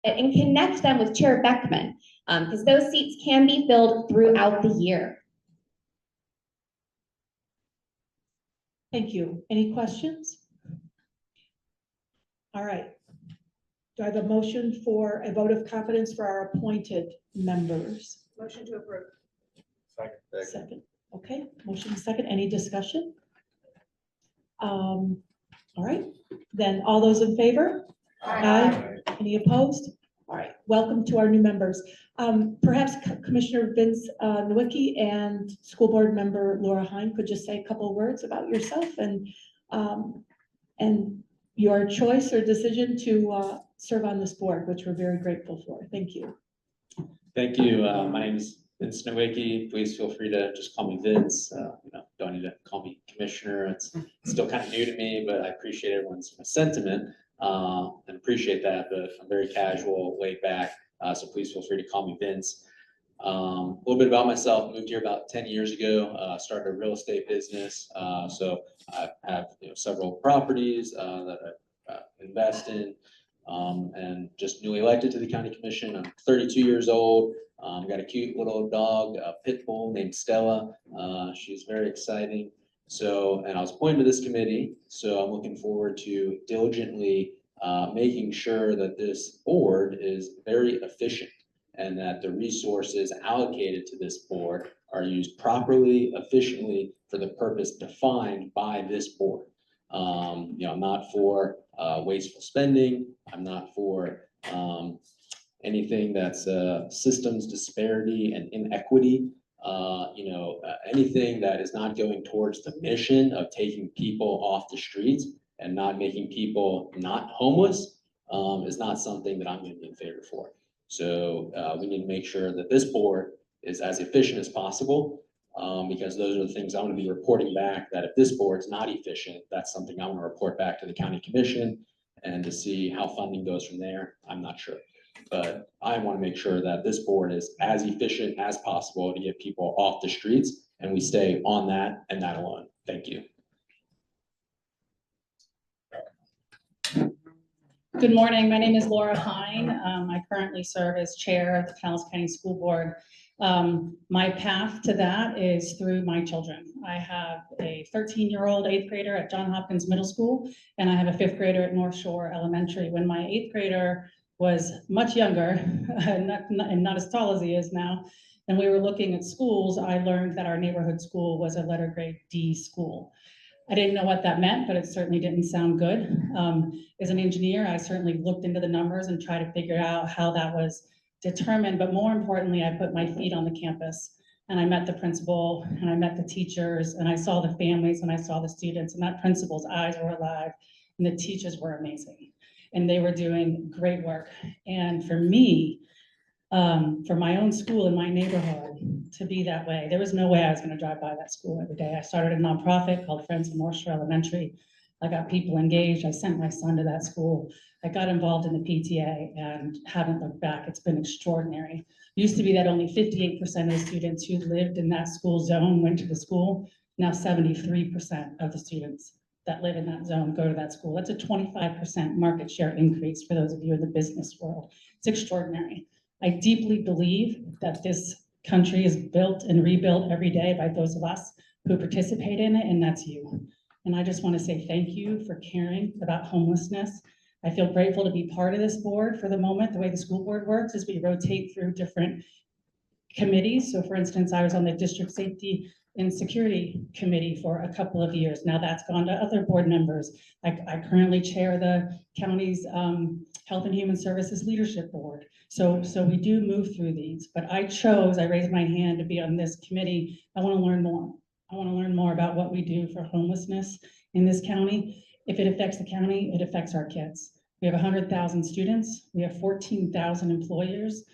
and connect them with Chair Beckman, because those seats can be filled throughout the year. Thank you. Any questions? All right. Do I have a motion for a vote of confidence for our appointed members? Motion to approve. Second. Okay, motion second. Any discussion? All right, then all those in favor? Aye. Any opposed? All right, welcome to our new members. Perhaps Commissioner Vince Nowicki and School Board Member Laura Hine could just say a couple of words about yourself and your choice or decision to serve on this board, which we're very grateful for. Thank you. Thank you. My name is Vince Nowicki. Please feel free to just call me Vince. Don't need to call me Commissioner. It's still kind of new to me, but I appreciate everyone's sentiment and appreciate that. But I'm very casual, laid back. So please feel free to call me Vince. A little bit about myself. Moved here about 10 years ago. Started a real estate business. So I have several properties that I invest in. And just newly elected to the county commission. I'm 32 years old. Got a cute little dog, a pit bull named Stella. She's very exciting. So, and I was appointed to this committee, so I'm looking forward to diligently making sure that this board is very efficient and that the resources allocated to this board are used properly, efficiently for the purpose defined by this board. I'm not for wasteful spending. I'm not for anything that's systems disparity and inequity. Anything that is not going towards the mission of taking people off the streets and not making people not homeless is not something that I'm going to be in favor for. So we need to make sure that this board is as efficient as possible. Because those are the things I'm going to be reporting back, that if this board's not efficient, that's something I'm going to report back to the county commission, and to see how funding goes from there, I'm not sure. But I want to make sure that this board is as efficient as possible to get people off the streets, and we stay on that and that alone. Thank you. Good morning. My name is Laura Hine. I currently serve as chair of the Pinellas County School Board. My path to that is through my children. I have a 13-year-old 8th grader at John Hopkins Middle School, and I have a 5th grader at North Shore Elementary. When my 8th grader was much younger and not as tall as he is now, and we were looking at schools, I learned that our neighborhood school was a letter grade D school. I didn't know what that meant, but it certainly didn't sound good. As an engineer, I certainly looked into the numbers and tried to figure out how that was determined, but more importantly, I put my feet on the campus and I met the principal and I met the teachers and I saw the families and I saw the students, and that principal's eyes were alive and the teachers were amazing and they were doing great work. And for me, for my own school in my neighborhood to be that way, there was no way I was going to drive by that school every day. I started a nonprofit called Friends of North Shore Elementary. I got people engaged. I sent my son to that school. I got involved in the PTA and haven't looked back. It's been extraordinary. It used to be that only 58% of the students who lived in that school zone went to the school. Now 73% of the students that live in that zone go to that school. That's a 25% market share increase for those of you in the business world. It's extraordinary. I deeply believe that this country is built and rebuilt every day by those of us who participate in it, and that's you. And I just want to say thank you for caring about homelessness. I feel grateful to be part of this board for the moment. The way the school board works is we rotate through different committees. So for instance, I was on the District Safety and Security Committee for a couple of years. Now that's gone to other board members. I currently chair the county's Health and Human Services Leadership Board. So we do move through these, but I raised my hand to be on this committee. I want to learn more. I want to learn more about what we do for homelessness in this county. If it affects the county, it affects our kids. We have 100,000 students. We have 14,000 employees.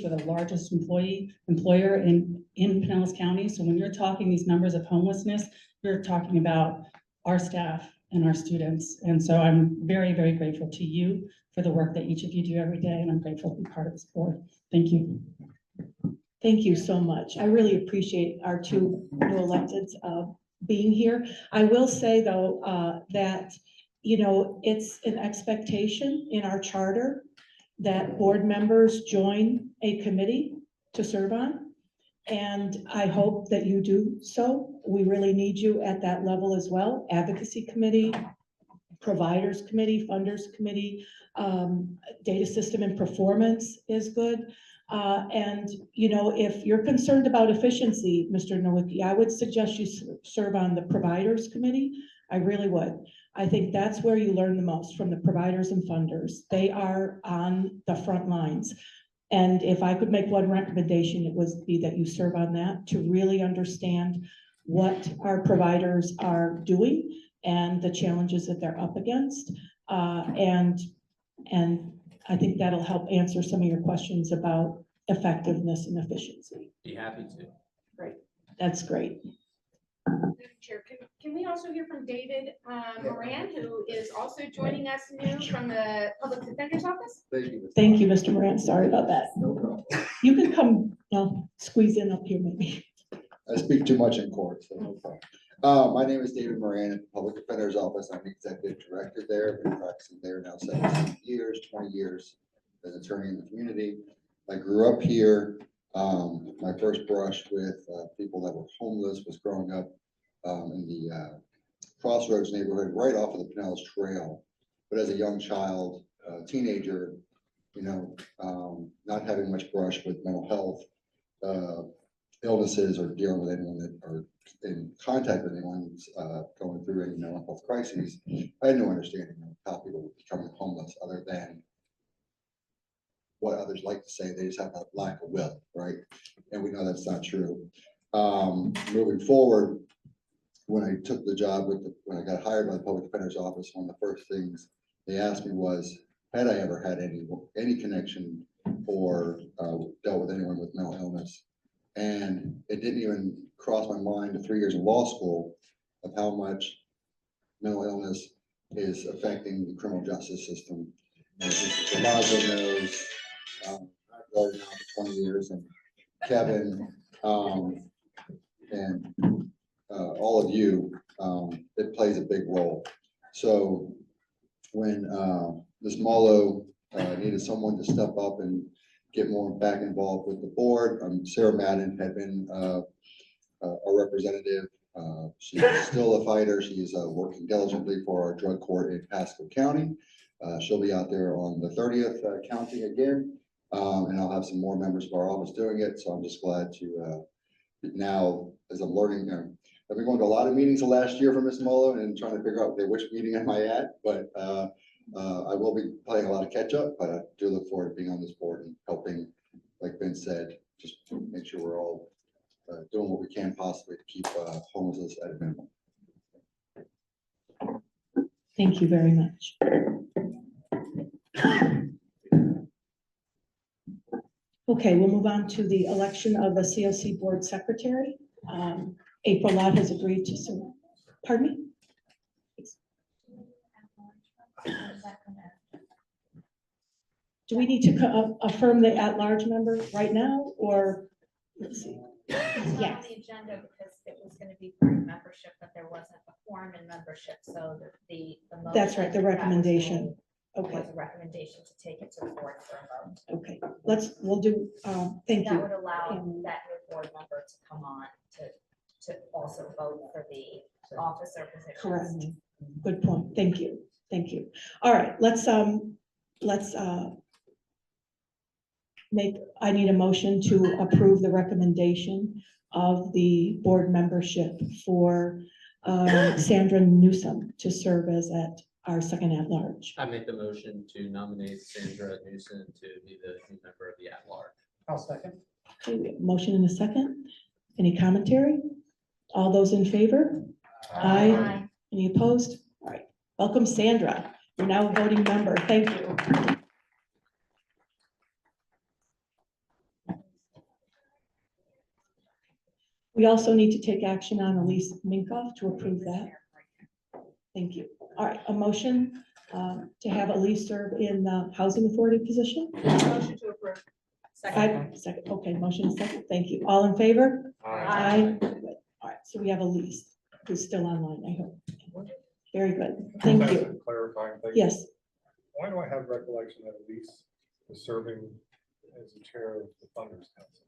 We're the largest employer in Pinellas County. So when you're talking these numbers of homelessness, you're talking about our staff and our students. And so I'm very, very grateful to you for the work that each of you do every day. And I'm grateful to be part of this board. Thank you. Thank you so much. I really appreciate our two new electeds being here. I will say though that, it's an expectation in our charter that board members join a committee to serve on. And I hope that you do so. We really need you at that level as well. Advocacy committee, providers committee, funders committee, data system and performance is good. And, you know, if you're concerned about efficiency, Mr. Nowicki, I would suggest you serve on the providers committee. I really would. I think that's where you learn the most, from the providers and funders. They are on the front lines. And if I could make one recommendation, it would be that you serve on that to really understand what our providers are doing and the challenges that they're up against. And I think that'll help answer some of your questions about effectiveness and efficiency. Be happy to. That's great. Madam Chair, can we also hear from David Moran, who is also joining us new from the Public Defender's Office? Thank you, Mr. Moran. Sorry about that. No problem. You can come, squeeze in up here maybe. I speak too much in court, so no problem. My name is David Moran at the Public Defender's Office. I'm the executive director there. I've been practicing there now 17 years, 20 years as an attorney in the community. I grew up here. My first brush with people that were homeless was growing up in the Crossroads neighborhood, right off of the Pinellas Trail. But as a young child, teenager, you know, not having much brush with mental health illnesses or dealing with anyone that are in contact with anyone who's going through any mental health crises, I had no understanding of how people were becoming homeless other than what others like to say. They just have that lack of will, right? And we know that's not true. Moving forward, when I took the job when I got hired by the Public Defender's Office, one of the first things they asked me was, had I ever had any connection or dealt with anyone with mental illness? And it didn't even cross my mind to 3 years of law school of how much mental illness is affecting the criminal justice system. And a lot of them knows, I've been now for 20 years, and Kevin, and all of you, it plays a big role. So when Ms. Malo needed someone to step up and get more back involved with the board, Sarah Madden had been a representative. She's still a fighter. She's working diligently for our drug court in Pasco County. She'll be out there on the 30th counting again. And I'll have some more members of our office doing it. So I'm just glad to now, as I'm learning, I've been going to a lot of meetings the last year for Ms. Muller and trying to figure out, okay, which meeting am I at? But I will be playing a lot of catch up, but I do look forward to being on this board and helping, like Vince said, just make sure we're all doing what we can possibly to keep homelessness at a minimum. Thank you very much. Okay, we'll move on to the election of the CoC board secretary. April Lott has agreed to serve. Pardon me? Do we need to affirm the at-large member right now, or let's see? It's not Yes. on the agenda because it was going to be part of membership, but there wasn't a quorum in membership, so the. That's right, the motion that was recommendation. made Okay, Was a recommendation to take it to the board for a vote. okay, we'll do, thank That you. would allow that new board member to come on to also vote for the officer positions. Correct. Good point. Thank you. Thank you. All right, I need a motion to approve the recommendation of the board membership for Sandra Newsom to serve as our second at-large. I make the motion to nominate Sandra Newsom to be the new member of the at-large. I'll second. Okay, we have a motion in a second. Any commentary? All those in favor? Aye. Aye. Any opposed? All right. Welcome, Sandra. You're now a voting member. Thank you. We also need to take action on Elise Minkoff to approve that. Thank you. All right, a motion to have Elise serve in the housing authority position. Motion to approve. Second, okay, motion is second. Thank you. All in favor? Aye. Good. All right, so we have Elise, who's still online, I hope. Very good. Thank you. Clarifying thing. Yes, Why do I have recollection that Elise was serving as the chair of the Funders Council.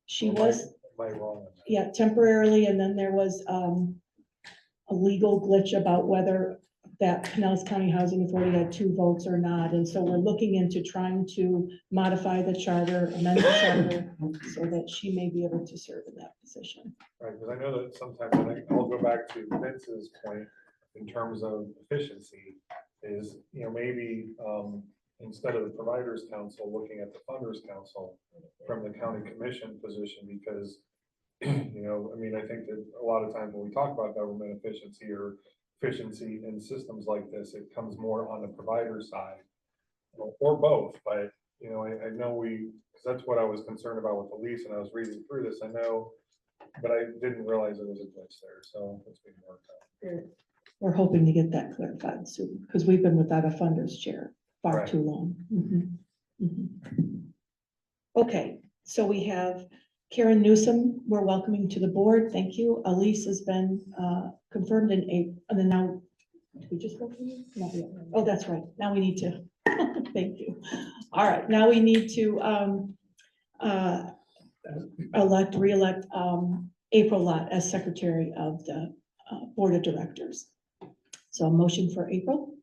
She Am was, I wrong on that? yeah, temporarily, and then there was a legal glitch about whether that Pinellas County Housing Authority had 2 votes or not, and so we're looking into trying to modify the charter, amend the charter, so that she may be able to serve in that position. Right, because I know that sometimes, and I'll go back to Vince's point in terms of efficiency, is, maybe instead of the Providers Council, looking at the Funders Council from the county commission position, because, I think that a lot of times when we talk about government efficiency or efficiency in systems like this, it comes more on the provider side, or both, but, I know because that's what I was concerned about with the lease, and I was reading through this, I know, but I didn't realize there was a glitch there, so it's being worked out. We're hoping to get that clarified soon, because we've been without a funders chair far Right. too long. Okay, so we have Karen Newsom, we're welcoming to the board. Thank you. Elise has been confirmed in April, and then now, did we just go through this? Not yet. Oh, that's right. Now we need to, thank you. All right, now we need to re-elect April Lott as secretary of the board of directors. So a motion for April.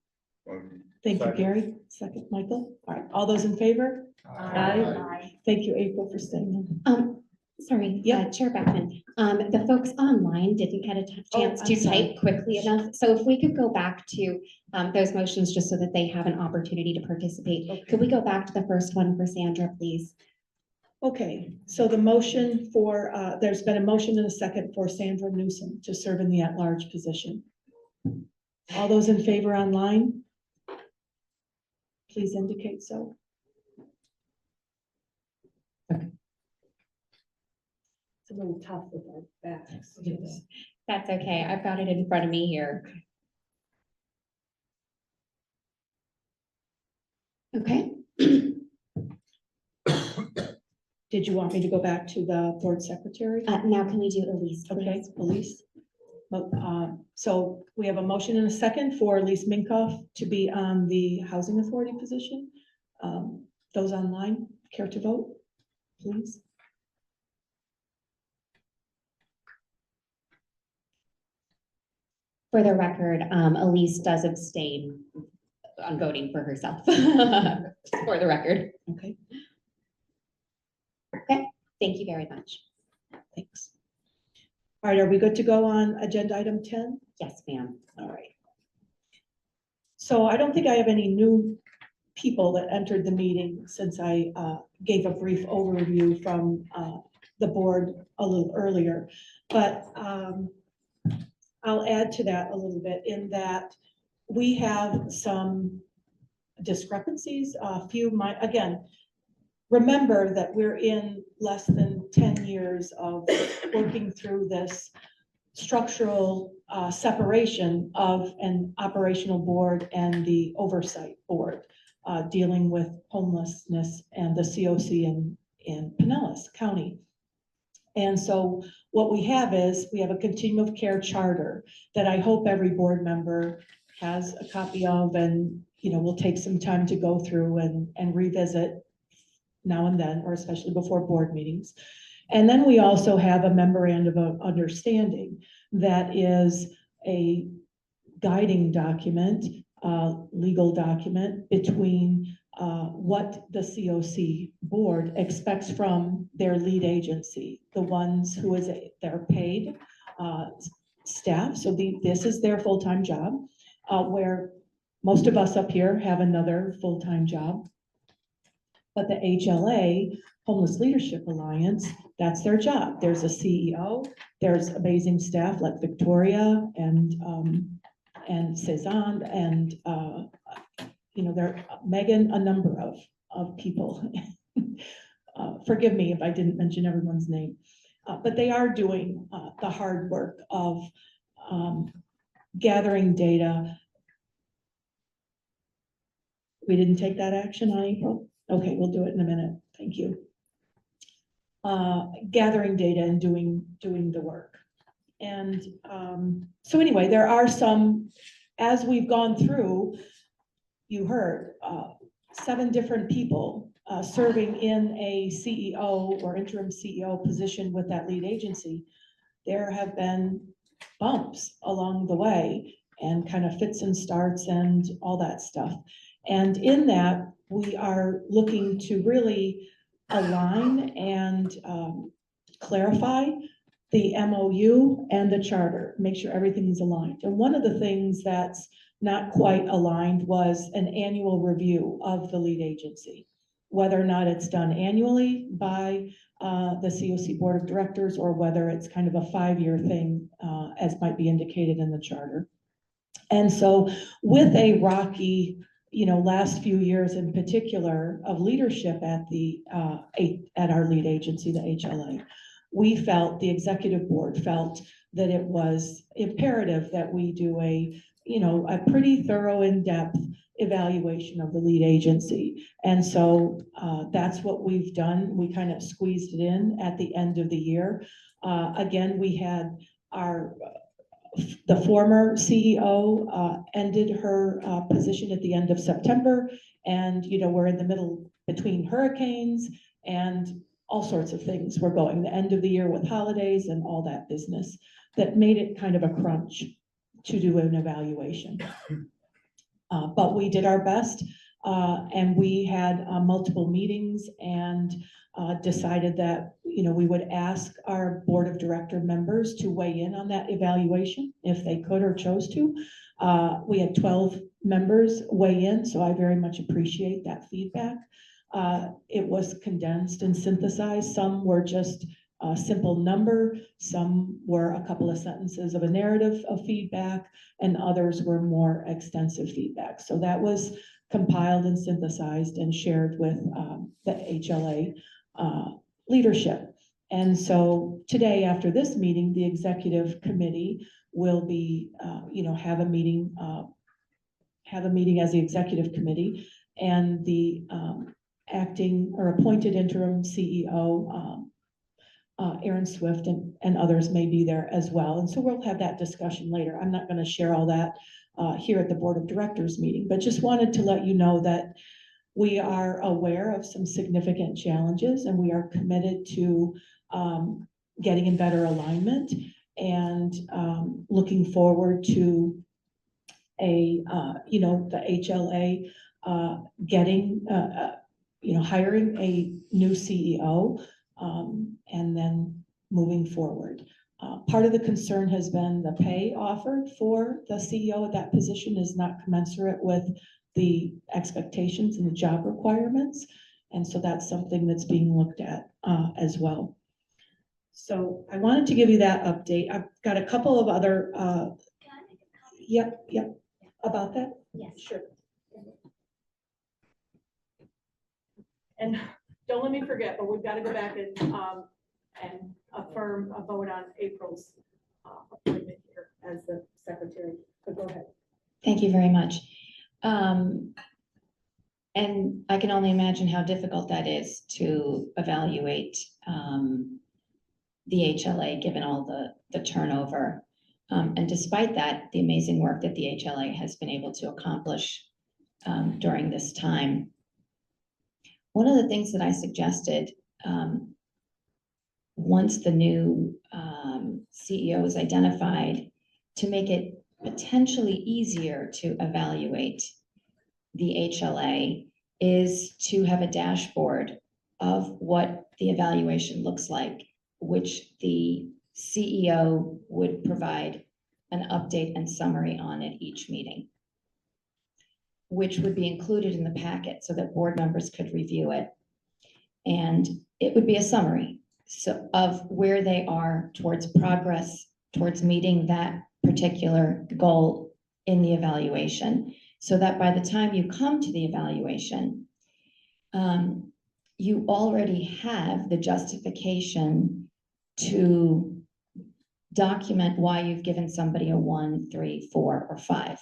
Thank you, Second. Gary. Second, Michael. All right, all those in favor? Aye. Thank you, April, for staying on. Sorry, Yeah. Chair Beckman, the folks online didn't get a chance I'm to sorry. type quickly enough. So if we could go back to those motions, just so that they have an opportunity to participate. Okay. Could we go back to the first one for Sandra, please? Okay, so the motion for, there's been a motion and a second for Sandra Newsom to serve in the at-large position. All those in favor online? Please indicate so. It's a little tough with our backs. That's okay. I've got it in front of me here. Okay. Did you want me to go back to the board secretary? Now can we do Elise, Okay, please? Elise. So we have a motion and a second for Elise Minkoff to be on the housing authority position. Those online care to vote, please? For the record, Elise does abstain on voting for herself. For the record. Okay, Thank you very much. thanks. All right, are we good to go on agenda item 10? Yes, ma'am. All right. So I don't think I have any new people that entered the meeting since I gave a brief overview from the board a little earlier. But I'll add to that a little bit in that we have some discrepancies, again, remember that we're in less than 10 years of working through this structural separation of an operational board and the oversight board, dealing with homelessness and the CoC in Pinellas County. And so what we have is, we have a continuum of care charter that I hope every board member has a copy of, and, we'll take some time to go through and revisit now and then, or especially before board meetings. And then we also have a memorandum of understanding that is a guiding document, legal document between what the CoC board expects from their lead agency, the ones who is their paid staff. So this is their full-time job, where most of us up here have another full-time job. But the HLA, Homeless Leadership Alliance, that's their job. There's a CEO, there's amazing staff like Victoria and Cezanne and there Megan, a number of people. Forgive me if I didn't mention everyone's name, but they are doing the hard work of gathering data. We didn't take that action on April. Okay, we'll do it in a minute. Thank you. Gathering data and doing the work. And so anyway, there are some, as we've gone through, you heard, 7 different people serving in a CEO or interim CEO position with that lead agency, there have been bumps along the way and kind of fits and starts and all that stuff. And in that, we are looking to really align and clarify the MOU and the charter, make sure everything's aligned. And one of the things that's not quite aligned was an annual review of the lead agency, whether or not it's done annually by the CoC Board of Directors, or whether it's kind of a 5-year thing, as might be indicated in the charter. And so with a rocky, last few years in particular of leadership at our lead agency, the HLA, the executive board felt that it was imperative that we do a pretty thorough, in-depth evaluation of the lead agency. And so that's what we've done. We kind of squeezed it in at the end of the year. Again, we had the former CEO ended her position at the end of September, and we're in the middle between hurricanes and all sorts of things. We're going the end of the year with holidays and all that business that made it kind of a crunch to do an evaluation. But we did our best, and we had multiple meetings and decided that we would ask our board of director members to weigh in on that evaluation if they could or chose to. We had 12 members weigh in, so I very much appreciate that feedback. It was condensed and synthesized. Some were just a simple number, some were a couple of sentences of a narrative of feedback, and others were more extensive feedback. So that was compiled and synthesized and shared with the HLA leadership. And so today, after this meeting, the executive committee will be, have a meeting as the executive committee, and the acting or appointed interim CEO, Aaron Swift, and others may be there as well. And so we'll have that discussion later. I'm not going to share all that here at the board of directors meeting, but just wanted to let you know that we are aware of some significant challenges, and we are committed to getting in better alignment and looking forward to the HLA getting, hiring a new CEO, and then moving forward. Part of the concern has been the pay offered for the CEO at that position is not commensurate with the expectations and the job requirements. And so that's something that's being looked at as well. So I wanted to give you that update. I've got a couple of other, yep, about that? Yes. Sure. And don't let me forget, but we've got to go back and affirm a vote on April's appointment here as the secretary. But go ahead. Thank you very much. And I can only imagine how difficult that is to evaluate the HLA, given all the turnover. And despite that, the amazing work that the HLA has been able to accomplish during this time. One of the things that I suggested, once the new CEO is identified, to make it potentially easier to evaluate the HLA, is to have a dashboard of what the evaluation looks like, which the CEO would provide an update and summary on at each meeting, which would be included in the packet so that board members could review it. And it would be a summary of where they are towards progress, towards meeting that particular goal in the evaluation, so that by the time you come to the evaluation, you already have the justification to document why you've given somebody a 1, 3, 4, or 5.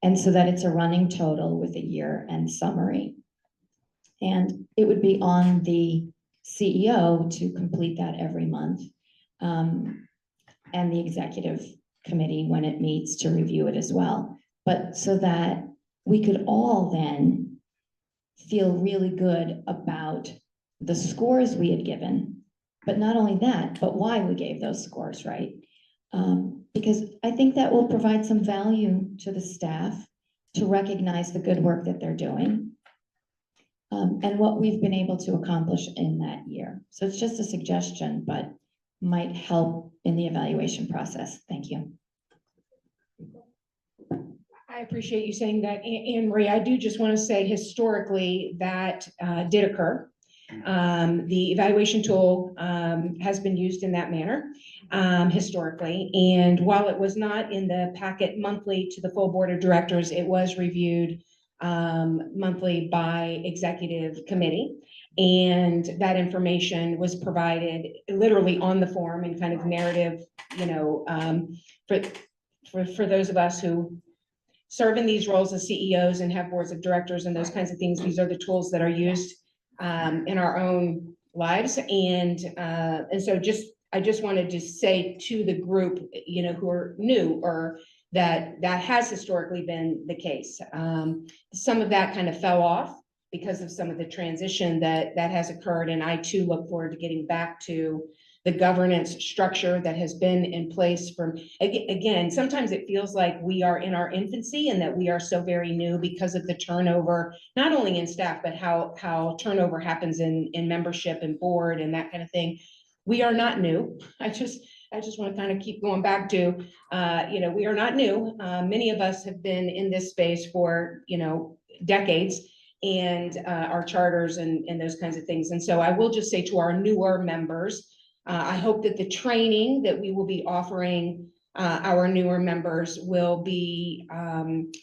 And so that it's a running total with a year-end summary. And it would be on the CEO to complete that every month, and the executive committee when it meets to review it as well. But so that we could all then feel really good about the scores we had given. But not only that, but why we gave those scores, right? Because I think that will provide some value to the staff to recognize the good work that they're doing, and what we've been able to accomplish in that year. So it's just a suggestion, but might help in the evaluation process. Thank you. I appreciate you saying that, Anne Marie. I do just want to say historically that did occur. The evaluation tool has been used in that manner historically. And while it was not in the packet monthly to the full board of directors, it was reviewed monthly by executive committee. And that information was provided literally on the form and kind of narrative, you know, for those of us who serve in these roles as CEOs and have boards of directors and those kinds of things. These are the tools that are used in our own lives. And so I just wanted to say to the group, you know, who are new, or that has historically been the case. Some of that kind of fell off because of some of the transition that has occurred. And I too look forward to getting back to the governance structure that has been in place from, again, sometimes it feels like we are in our infancy and that we are so very new because of the turnover, not only in staff, but how turnover happens in membership and board and that kind of thing. We are not new. I just want to kind of keep going back to, you know, we are not new. Many of us have been in this space for, you know, decades, and our charters and those kinds of things. And so I will just say to our newer members, I hope that the training that we will be offering our newer members will be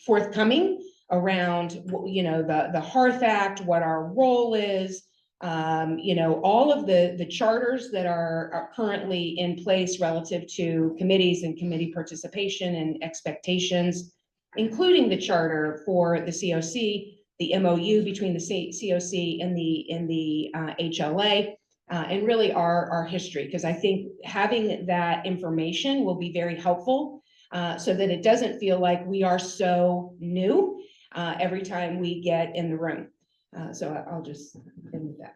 forthcoming around, you know, the Hearth Act, what our role is, you know, all of the charters that are currently in place relative to committees and committee participation and expectations, including the charter for the CoC, the MOU between the CoC and the HLA. And really our history, because I think having that information will be very helpful so that it doesn't feel like we are so new every time we get in the room. So I'll just end with that.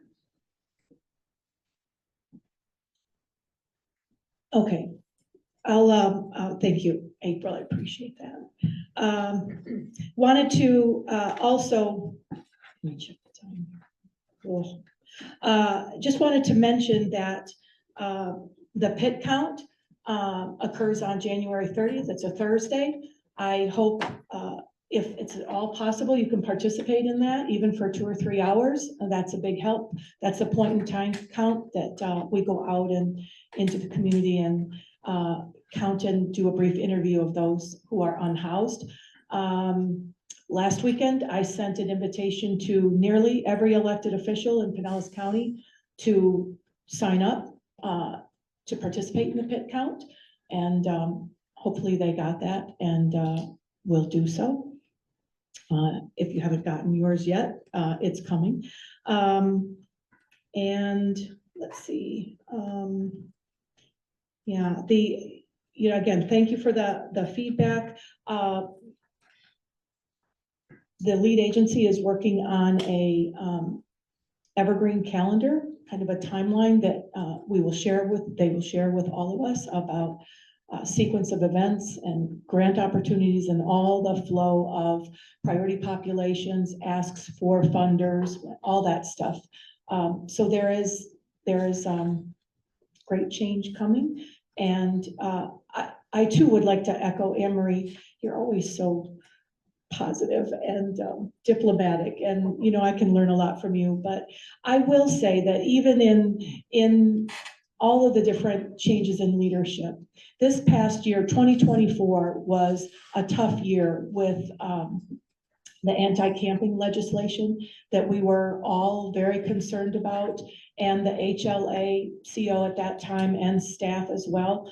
Okay, I'll thank you, April. I appreciate that. Wanted to also, let me check the time. Cool. Just wanted to mention that the pit count occurs on January 30th. It's a Thursday. I hope if it's at all possible, you can participate in that, even for 2 or 3 hours. That's a big help. That's a point in time count that we go out and into the community and count and do a brief interview of those who are unhoused. Last weekend, I sent an invitation to nearly every elected official in Pinellas County to sign up to participate in the pit count. And hopefully they got that and will do so. If you haven't gotten yours yet, it's coming. And let's see. Yeah, you know, again, thank you for the feedback. The lead agency is working on a evergreen calendar, kind of a timeline that they will share with all of us about sequence of events and grant opportunities and all the flow of priority populations, asks for funders, all that stuff. So there is great change coming. And I too would like to echo Anne Marie. You're always so positive and diplomatic, and you know I can learn a lot from you. But I will say that even in all of the different changes in leadership, this past year, 2024, was a tough year with the anti-camping legislation that we were all very concerned about, and the HLA CO at that time and staff as well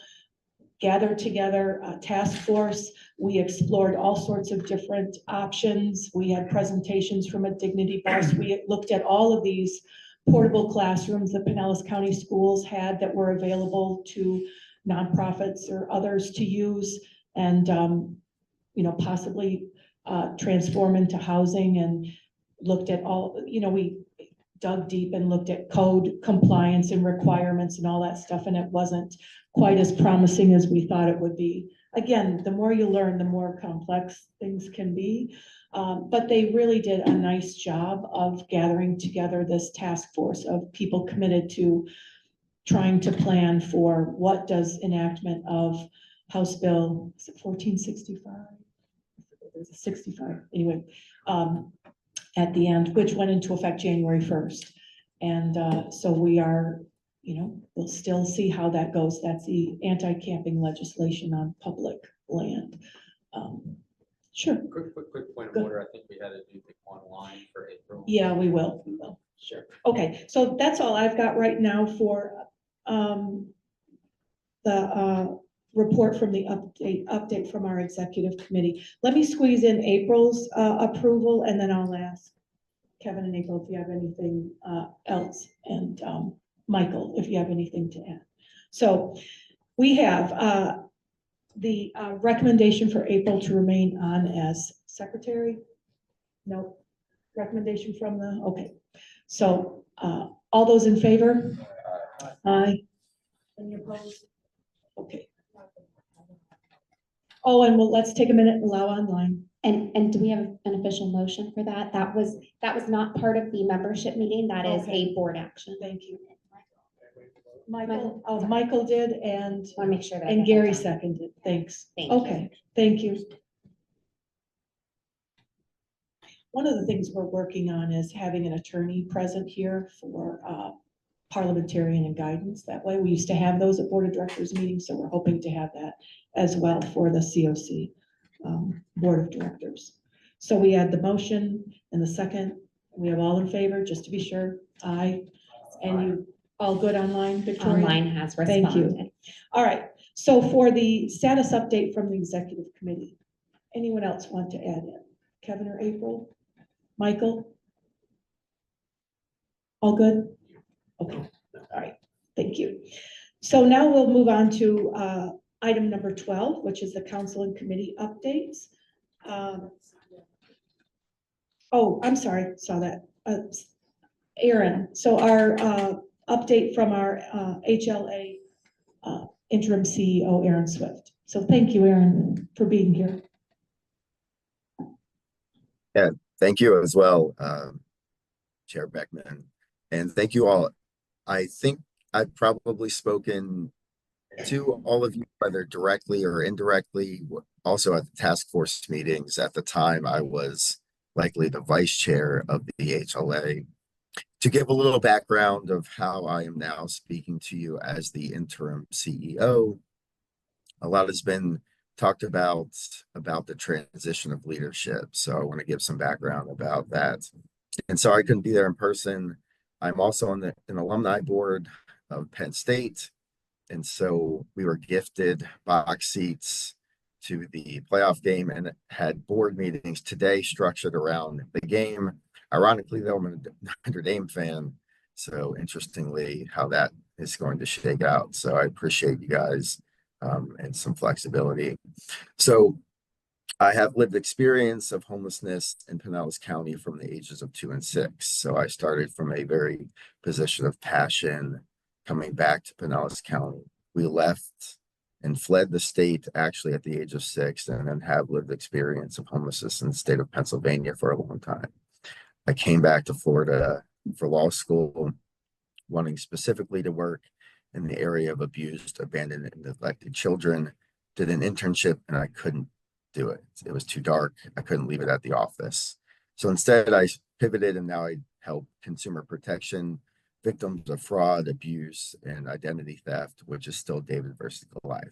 gathered together a task force. We explored all sorts of different options. We had presentations from a dignity bus. We looked at all of these portable classrooms that Pinellas County schools had that were available to nonprofits or others to use, and you know, possibly transform into housing and looked at all, we dug deep and looked at code compliance and requirements and all that stuff, and it wasn't quite as promising as we thought it would be. Again, the more you learn, the more complex things can be. But they really did a nice job of gathering together this task force of people committed to trying to plan for what does enactment of House Bill, is it 1465? There's a 65, anyway, at the end, which went into effect January 1st. And so we are, we'll still see how that goes. That's the anti-camping legislation on public land. Sure. Quick point of Go. order. I think we had to do the online for April. Yeah, we will. Sure. Okay, so that's all I've got right now for the report from the update from our executive committee. Let me squeeze in April's approval, and then I'll ask Kevin and April if you have anything else, and Michael, if you have anything to add. So we have the recommendation for April to remain on as secretary. No recommendation from the, okay. So all those in favor? Aye. Any opposed? Okay. Oh, and let's take a minute and allow online. And do we have an official motion for that? That was not part of the membership meeting. That is Okay. a board action. Thank you. Michael did, and Want to make sure that. and Gary seconded. Thanks. Thank you. Okay, thank you. One of the things we're working on is having an attorney present here for parliamentarian and guidance. That way, we used to have those at board of directors meetings, so we're hoping to have that as well for the CoC board of directors. So we had the motion and the second. We have all in favor, just to be sure. Aye. And you all good online, Victoria? Online has Thank you. responded. All right, so for the status update from the executive committee, anyone else want to add in? Kevin or April? Michael? All good? Okay, all right, thank you. So now we'll move on to item number 12, which is the council and committee updates. Oh, I'm sorry, saw that. Aaron, so our update from our HLA interim CEO, Aaron Swift. So thank you, Aaron, for being here. Thank you as well, Chair Beckman, and thank you all. I think I've probably spoken to all of you, whether directly or indirectly, also at the task force meetings. At the time, I was likely the vice chair of the HLA. To give a little background of how I am now speaking to you as the interim CEO, a lot has been talked about the transition of leadership. So I want to give some background about that. And so I couldn't be there in person. I'm also on an alumni board of Penn State. And so we were gifted box seats to the playoff game and had board meetings today structured around the game. Ironically, though, I'm a Notre Dame fan. So interestingly, how that is going to shake out. So I appreciate you guys and some flexibility. So I have lived experience of homelessness in Pinellas County from the ages of 2 and 6. So I started from a very position of passion coming back to Pinellas County. We left and fled the state actually at the age of 6, and then have lived experience of homelessness in the state of Pennsylvania for a long time. I came back to Florida for law school, wanting specifically to work in the area of abused, abandoned, and neglected children. Did an internship and I couldn't do it. It was too dark. I couldn't leave it at the office. So instead I pivoted, and now I help consumer protection, victims of fraud, abuse, and identity theft, which is still David versus Goliath.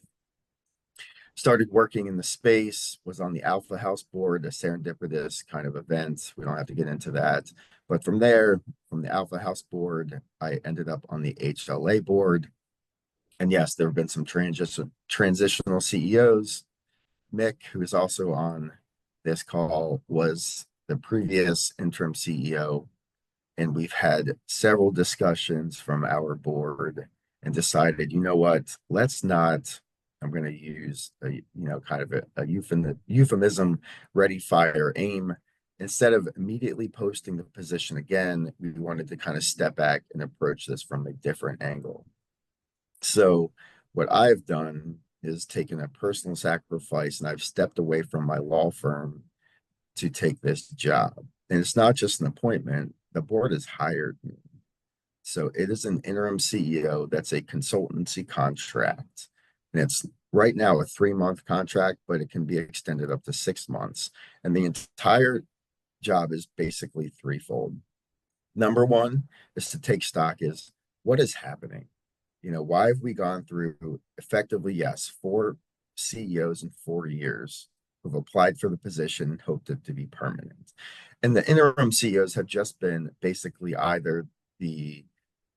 Started working in the space, was on the Alpha House board, a serendipitous kind of event. We don't have to get into that. But from there, from the Alpha House board, I ended up on the HLA board. And yes, there have been some transitional CEOs. Mick, who is also on this call, was the previous interim CEO. And we've had several discussions from our board and decided, you know what, let's not I'm going to use kind of a euphemism, ready, fire, aim. Instead of immediately posting the position again, we wanted to kind of step back and approach this from a different angle. So what I've done is taken a personal sacrifice, and I've stepped away from my law firm to take this job. And it's not just an appointment. The board has hired me. So it is an interim CEO that's a consultancy contract. And it's right now a 3-month contract, but it can be extended up to 6 months. And the entire job is basically threefold. Number one is to take stock is what is happening? Why have we gone through effectively, yes, 4 CEOs in 4 years who've applied for the position and hoped it to be permanent. And the interim CEOs have just been basically either the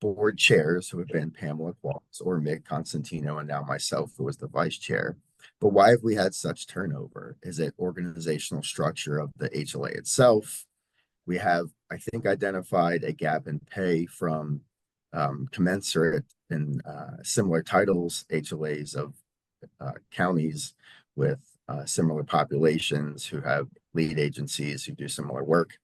board chairs, who have been Pamela Qualls or Mick Constantino, and now myself, who was the vice chair. But why have we had such turnover? Is it organizational structure of the HLA itself? We have, I think, identified a gap in pay from commensurate in similar titles, HLAs of counties with similar populations who have lead agencies who do similar work.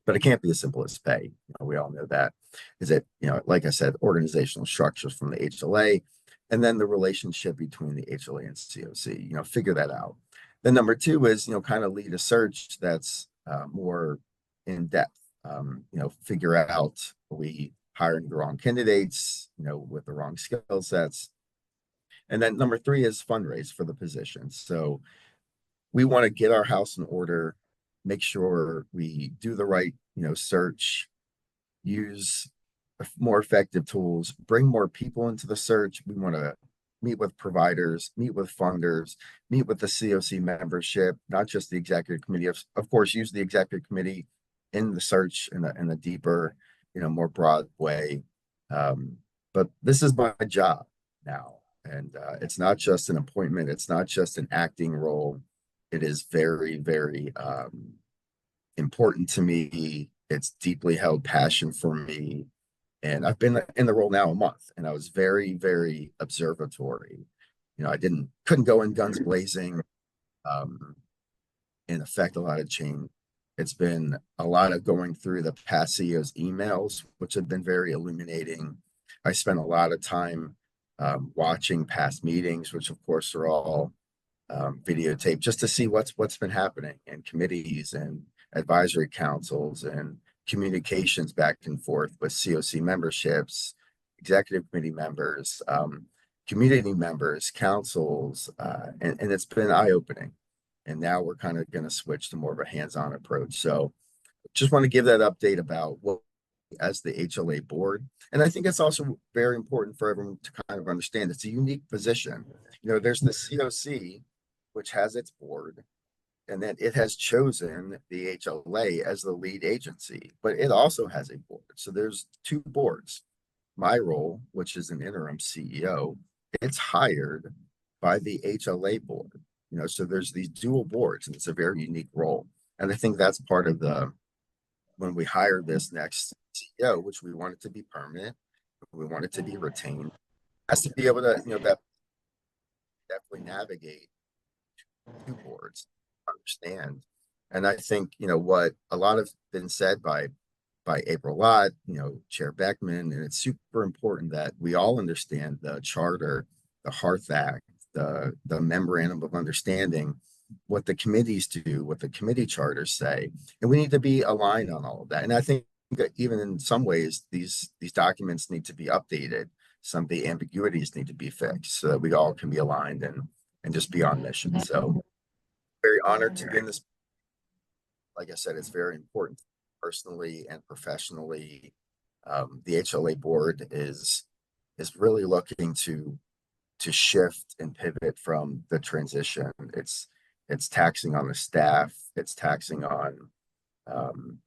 But it can't be as simple as pay. We all know that. Is it, like I said, organizational structures from the HLA, and then the relationship between the HLA and CoC, figure that out. Then number 2 is, kind of lead a search that's more in depth. Figure out, are we hiring the wrong candidates, with the wrong skill sets. And then number 3 is fundraise for the position. So we want to get our house in order, make sure we do the right, search, use more effective tools, bring more people into the search. We want to meet with providers, meet with funders, meet with the CoC membership, not just the executive committee. Of course, use the executive committee in the search in a deeper, more broad way. But this is my job now. And it's not just an appointment. It's not just an acting role. It is very, very important to me. It's deeply held passion for me. And I've been in the role now a month, and I was very, very observatory. I couldn't go in guns blazing and affect a lot of change. It's been a lot of going through the past CEO's emails, which have been very illuminating. I spent a lot of time watching past meetings, which of course are all videotaped, just to see what's been happening in committees and advisory councils and communications back and forth with CoC memberships, executive committee members, community members, councils, and it's been eye-opening. And now we're kind of going to switch to more of a hands-on approach. So just want to give that update about what as the HLA board. And I think it's also very important for everyone to kind of understand it's a unique position. There's the CoC, which has its board, and then it has chosen the HLA as the lead agency, but it also has a board. So there's 2 boards. My role, which is an interim CEO, it's hired by the HLA board. So there's these dual boards, and it's a very unique role. And I think that's part of when we hire this next CEO, which we want it to be permanent, we want it to be retained, has to be able to, that definitely navigate 2 boards, understand. And I think, what a lot has been said by April Lott, Chair Beckman, and it's super important that we all understand the charter, the Hearth Act, the memorandum of understanding, what the committees do, what the committee charters say, and we need to be aligned on all of that. And I think that even in some ways, these documents need to be updated. Some of the ambiguities need to be fixed so that we all can be aligned and just be on mission. So very honored to be in this. Like I said, it's very important personally and professionally. The HLA board is really looking to shift and pivot from the transition. It's taxing on the staff, it's taxing on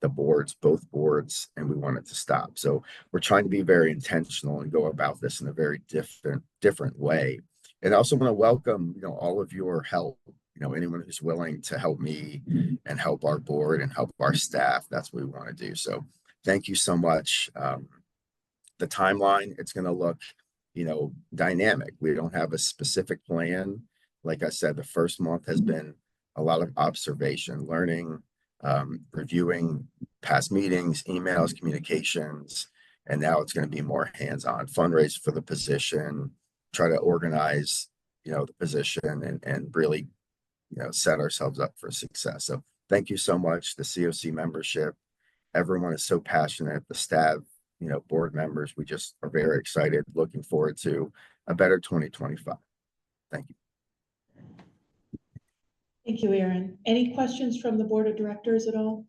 the boards, both boards, and we want it to stop. So we're trying to be very intentional and go about this in a very different way. And I also want to welcome, all of your help. Anyone who's willing to help me and help our board and help our staff, that's what we want to do. So thank you so much. The timeline, it's going to look dynamic. We don't have a specific plan. Like I said, the first month has been a lot of observation, learning, reviewing past meetings, emails, communications, and now it's going to be more hands-on fundraise for the position, try to organize, the position and really, set ourselves up for success. So thank you so much, the CoC membership. Everyone is so passionate, the staff, board members, we just are very excited, looking forward to a better 2025. Thank you. Thank you, Aaron. Any questions from the board of directors at all?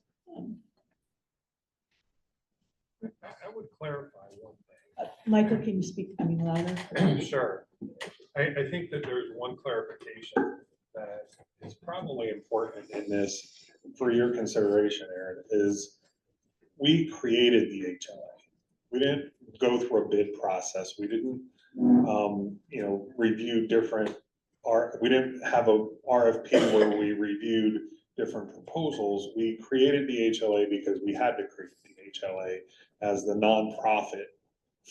I would clarify one thing. Michael, can you speak, louder? Sure. I think that there's one clarification that is probably important in this for your consideration, Aaron, is we created the HLA. We didn't go through a bid process. We didn't, review different, we didn't have a RFP where we reviewed different proposals. We created the HLA because we had to create the HLA as the nonprofit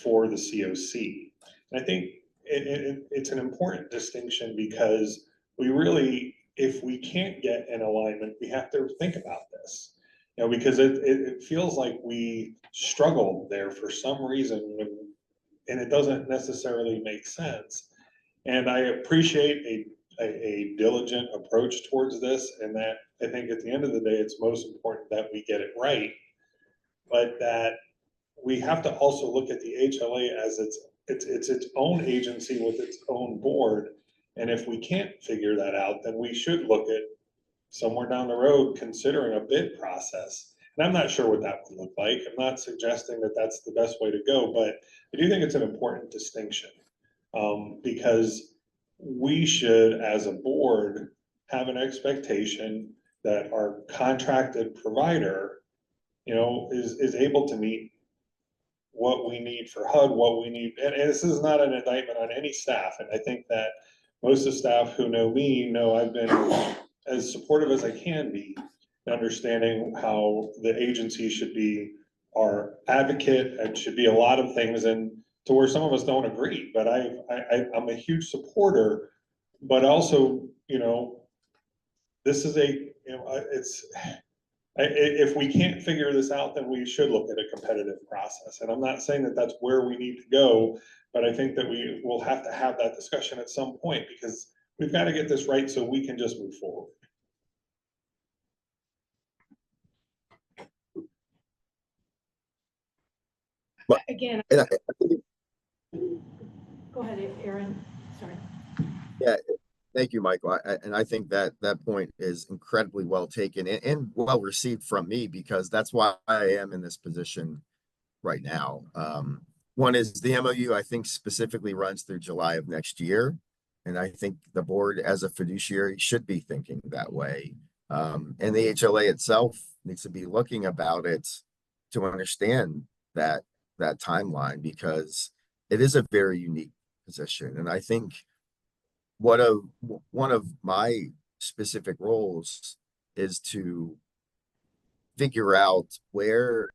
for the CoC. And I think it's an important distinction because we really, if we can't get an alignment, we have to think about this. Because it feels like we struggled there for some reason, and it doesn't necessarily make sense. And I appreciate a diligent approach towards this, and that I think at the end of the day, it's most important that we get it right, but that we have to also look at the HLA as its own agency with its own board. And if we can't figure that out, then we should look at somewhere down the road considering a bid process. And I'm not sure what that would look like. I'm not suggesting that that's the best way to go, but I do think it's an important distinction, because we should, as a board, have an expectation that our contracted provider, is able to meet what we need for HUD, what we need. And this is not an indictment on any staff. And I think that most of the staff who know me know I've been as supportive as I can be, understanding how the agency should be our advocate and should be a lot of things, and to where some of us don't agree, but I'm a huge supporter, but also, this is if we can't figure this out, then we should look at a competitive process. And I'm not saying that that's where we need to go, but I think that we will have to have that discussion at some point, because we've got to get this right so we can just move forward. Again, And I think, Go ahead, Aaron. Sorry. yeah, thank you, Michael. I think that point is incredibly well taken and well received from me, because that's why I am in this position right now. One is the MOU, I think, specifically runs through July of next year. And I think the board as a fiduciary should be thinking that way. And the HLA itself needs to be looking about it to understand that timeline, because it is a very unique position. And I think one of my specific roles is to figure out where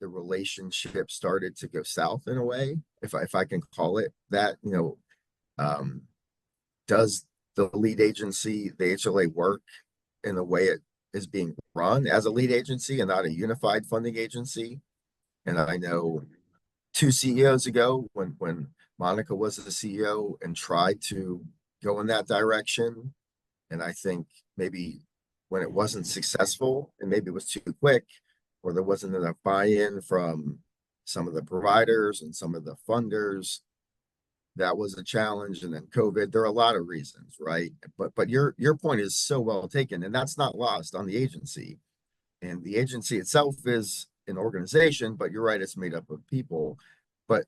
the relationship started to go south, in a way, if I can call it that. Does the lead agency, the HLA, work in the way it is being run as a lead agency and not a unified funding agency? And I know 2 CEOs ago, when Monica was the CEO and tried to go in that direction, and I think maybe when it wasn't successful, and maybe it was too quick, or there wasn't enough buy-in from some of the providers and some of the funders, that was a challenge. And then COVID, there are a lot of reasons, right? But your point is so well taken, and that's not lost on the agency. And the agency itself is an organization, but you're right, it's made up of people. But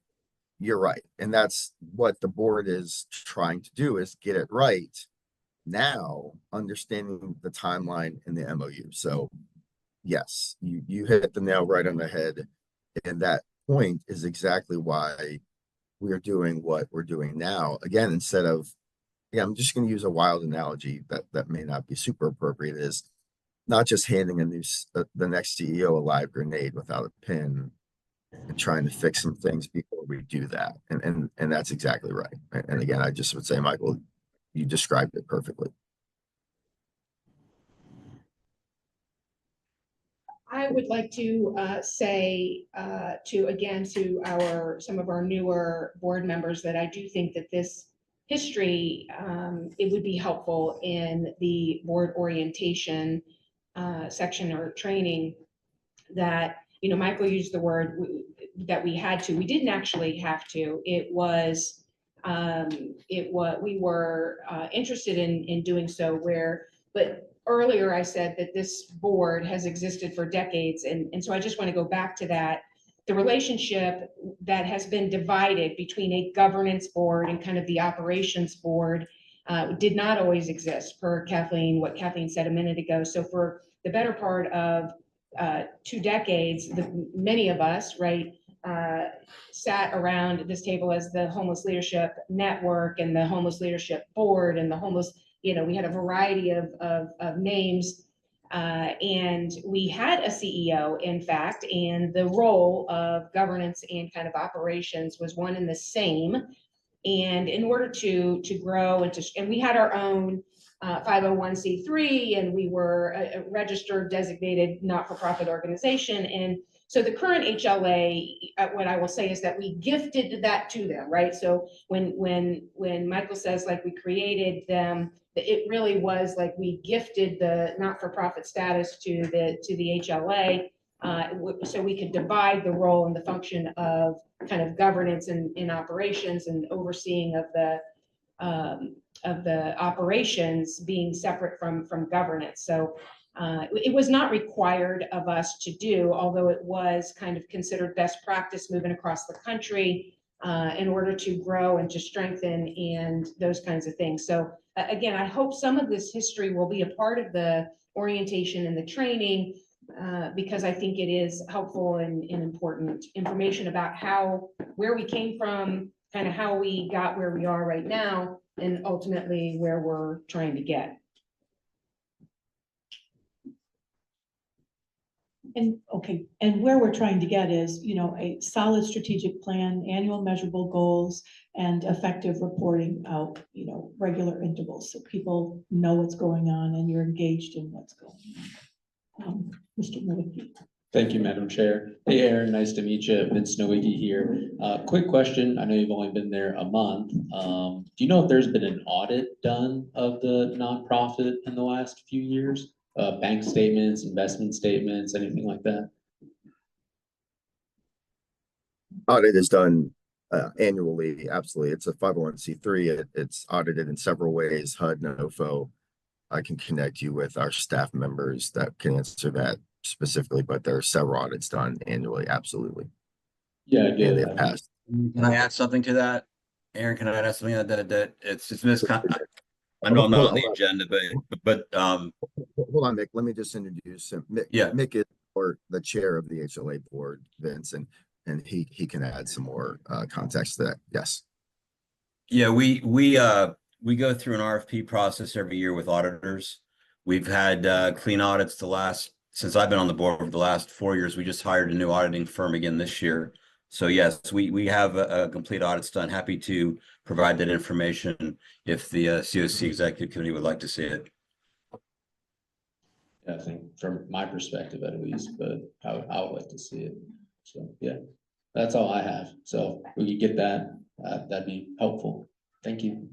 you're right, and that's what the board is trying to do, is get it right now, understanding the timeline in the MOU. So yes, you hit the nail right on the head, and that point is exactly why we are doing what we're doing now. Again, instead of, I'm just going to use a wild analogy that may not be super appropriate, is not just handing the next CEO a live grenade without a pin and trying to fix some things before we do that. And that's exactly right. And again, I just would say, Michael, you described it perfectly. I would like to say to some of our newer board members that I do think that this history, it would be helpful in the board orientation section or training that, Michael used the word that we had to. We didn't actually have to. We were interested in doing so but earlier I said that this board has existed for decades. And so I just want to go back to that. The relationship that has been divided between a governance board and kind of the operations board did not always exist per Kathleen, what Kathleen said a minute ago. So for the better part of 2 decades, many of us, right, sat around this table as the Homeless Leadership Network and the Homeless Leadership Board and the homeless, we had a variety of names. And we had a CEO, in fact, and the role of governance and kind of operations was one and the same. And in order to grow and we had our own 501c3, and we were a registered designated not-for-profit organization. And so the current HLA, what I will say is that we gifted that to them, right? So when Michael says like we created them, it really was like we gifted the not-for-profit status to the HLA, so we could divide the role and the function of kind of governance and in operations and overseeing of the operations being separate from governance. So it was not required of us to do, although it was kind of considered best practice moving across the country in order to grow and to strengthen and those kinds of things. So again, I hope some of this history will be a part of the orientation and the training, because I think it is helpful and important information about where we came from, kind of how we got where we are right now, and ultimately where we're trying to get. And where we're trying to get is, a solid strategic plan, annual measurable goals, and effective reporting out, regular intervals, so people know what's going on and you're engaged in what's going on. Mr. Nowicki. Thank you, Madam Chair. Hey, Aaron, nice to meet you. Vince Nowicki here. Quick question. I know you've only been there a month. Do you know if there's been an audit done of the nonprofit in the last few years? Bank statements, investment statements, anything like that? Audit is done annually. Absolutely. It's a 501c3. It's audited in several ways, HUD, NOFO. I can connect you with our staff members that can answer that specifically, but there are several audits done annually. Absolutely. Yeah, and they've passed. Can I add something to that? Aaron, can I add something that it's I know I'm not on the agenda, but hold on, Mick. Let me just introduce him. Mick is the chair of the HLA board, Vince, and he can add some more context to that. Yes. Yeah, we go through an RFP process every year with auditors. We've had clean audits since I've been on the board for the last 4 years. We just hired a new auditing firm again this year. So yes, we have a complete audits done. Happy to provide that information if the CoC Executive Committee would like to see it. Yeah, I think from my perspective at least, but I would like to see it. So yeah, that's all I have. So we could get that, that'd be helpful. Thank you.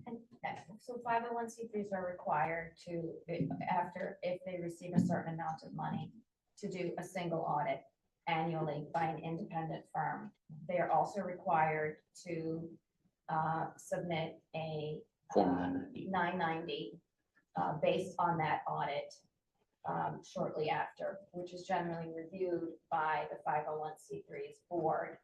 So 501c3s are required if they receive a certain amount of money, to do a single audit annually by an independent firm. They are also required to submit a 990 based on that audit shortly after, which is generally reviewed by the 501c3's board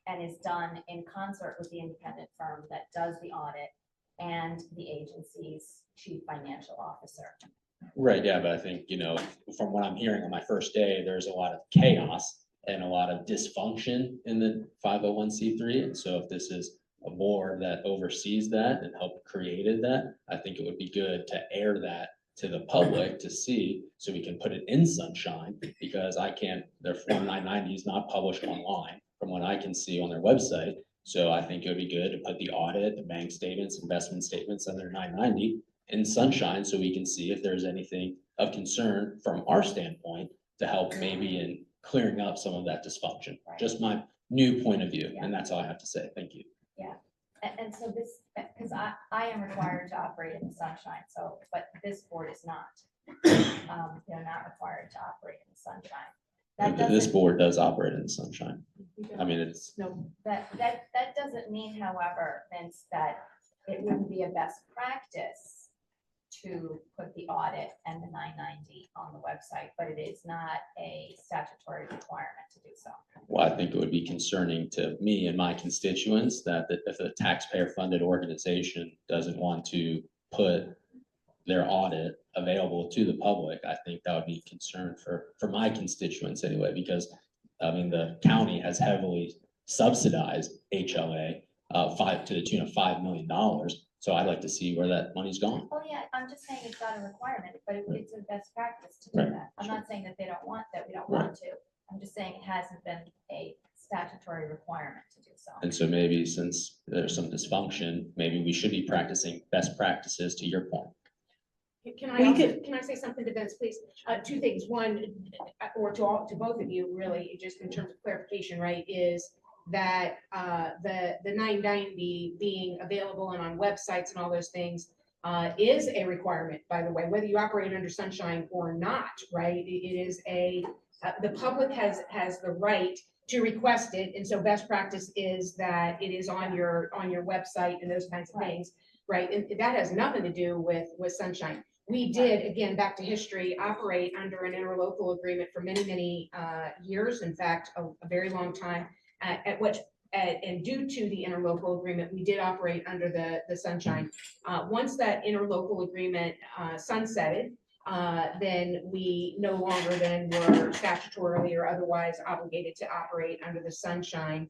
and is done in concert with the independent firm that does the audit and the agency's chief financial officer. Right, yeah, but I think, from what I'm hearing on my first day, there's a lot of chaos and a lot of dysfunction in the 501c3. And so if this is a board that oversees that and helped created that, I think it would be good to air that to the public to see, so we can put it in Sunshine, because I can't, their Form 990 is not published online from what I can see on their website. So I think it would be good to put the audit, the bank statements, investment statements under 990 in Sunshine, so we can see if there's anything of concern from our standpoint to help maybe in clearing up some of that dysfunction. Right. Just my new point of view, Yeah. and that's all I have to say. Thank you. And so this, because I am required to operate in the Sunshine, so, but this board is not. They're not required to operate in the Sunshine. That This doesn't, board does operate in the Sunshine. I mean, it's, No, that doesn't mean, however, Vince, that it wouldn't be a best practice to put the audit and the 990 on the website, but it is not a statutory requirement to do so. well, I think it would be concerning to me and my constituents that if a taxpayer-funded organization doesn't want to put their audit available to the public, I think that would be a concern for my constituents anyway, because I mean, the county has heavily subsidized HLA to the tune of $5 million. So I'd like to see where that money's gone. Oh, yeah, I'm just saying it's not a requirement, but it's a best practice to do Right. that. I'm not saying that they don't want, that we don't want to. I'm just saying it hasn't been a statutory requirement to do so. And so maybe since there's some dysfunction, maybe we should be practicing best practices, to your point. Can We I also, could- can I say something to Vince, please? Two things. One, or to both of you, really, just in terms of clarification, right, is that the 990 being available and on websites and all those things is a requirement, by the way, whether you operate under Sunshine or not, right? It is the public has the right to request it, and so best practice is that it is on your website and those kinds of things, right? And that has nothing to do with Sunshine. We did, again, back to history, operate under an interlocal agreement for many, many years. In fact, a very long time. And due to the interlocal agreement, we did operate under the Sunshine. Once that interlocal agreement sunsetted, then we no longer then were statutorily or otherwise obligated to operate under the Sunshine.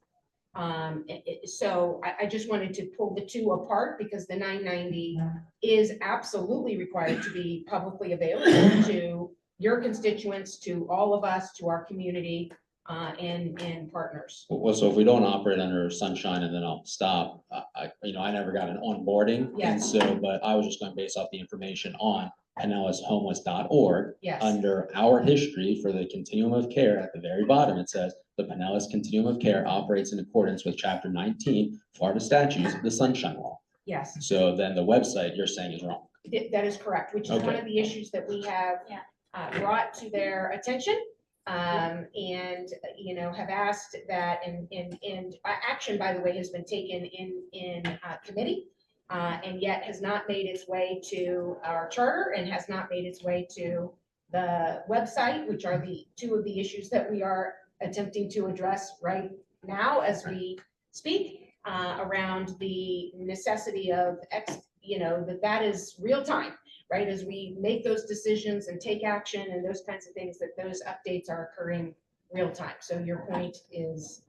So I just wanted to pull the two apart, because the 990 is absolutely required to be publicly available to your constituents, to all of us, to our community, and partners. Well, so if we don't operate under Sunshine, and then I'll stop, I never got an onboarding. And Yes. so, but I was just going to base off the information on PinellasHomeless.org. Yes. Under our history for the continuum of care, at the very bottom, it says the Pinellas Continuum of Care operates in accordance with Chapter 19 Florida statutes, the Sunshine Law. Yes, So then the website you're saying is wrong. that is correct, which is one Okay. of the issues that we have brought to their attention. And, have asked that, and action, by the way, has been taken in committee, and yet has not made its way to our charter and has not made its way to the website, which are the two of the issues that we are attempting to address right now as we speak, around the necessity of that is real time, right? As we make those decisions and take action and those kinds of things, that those updates are occurring real time. So your point is.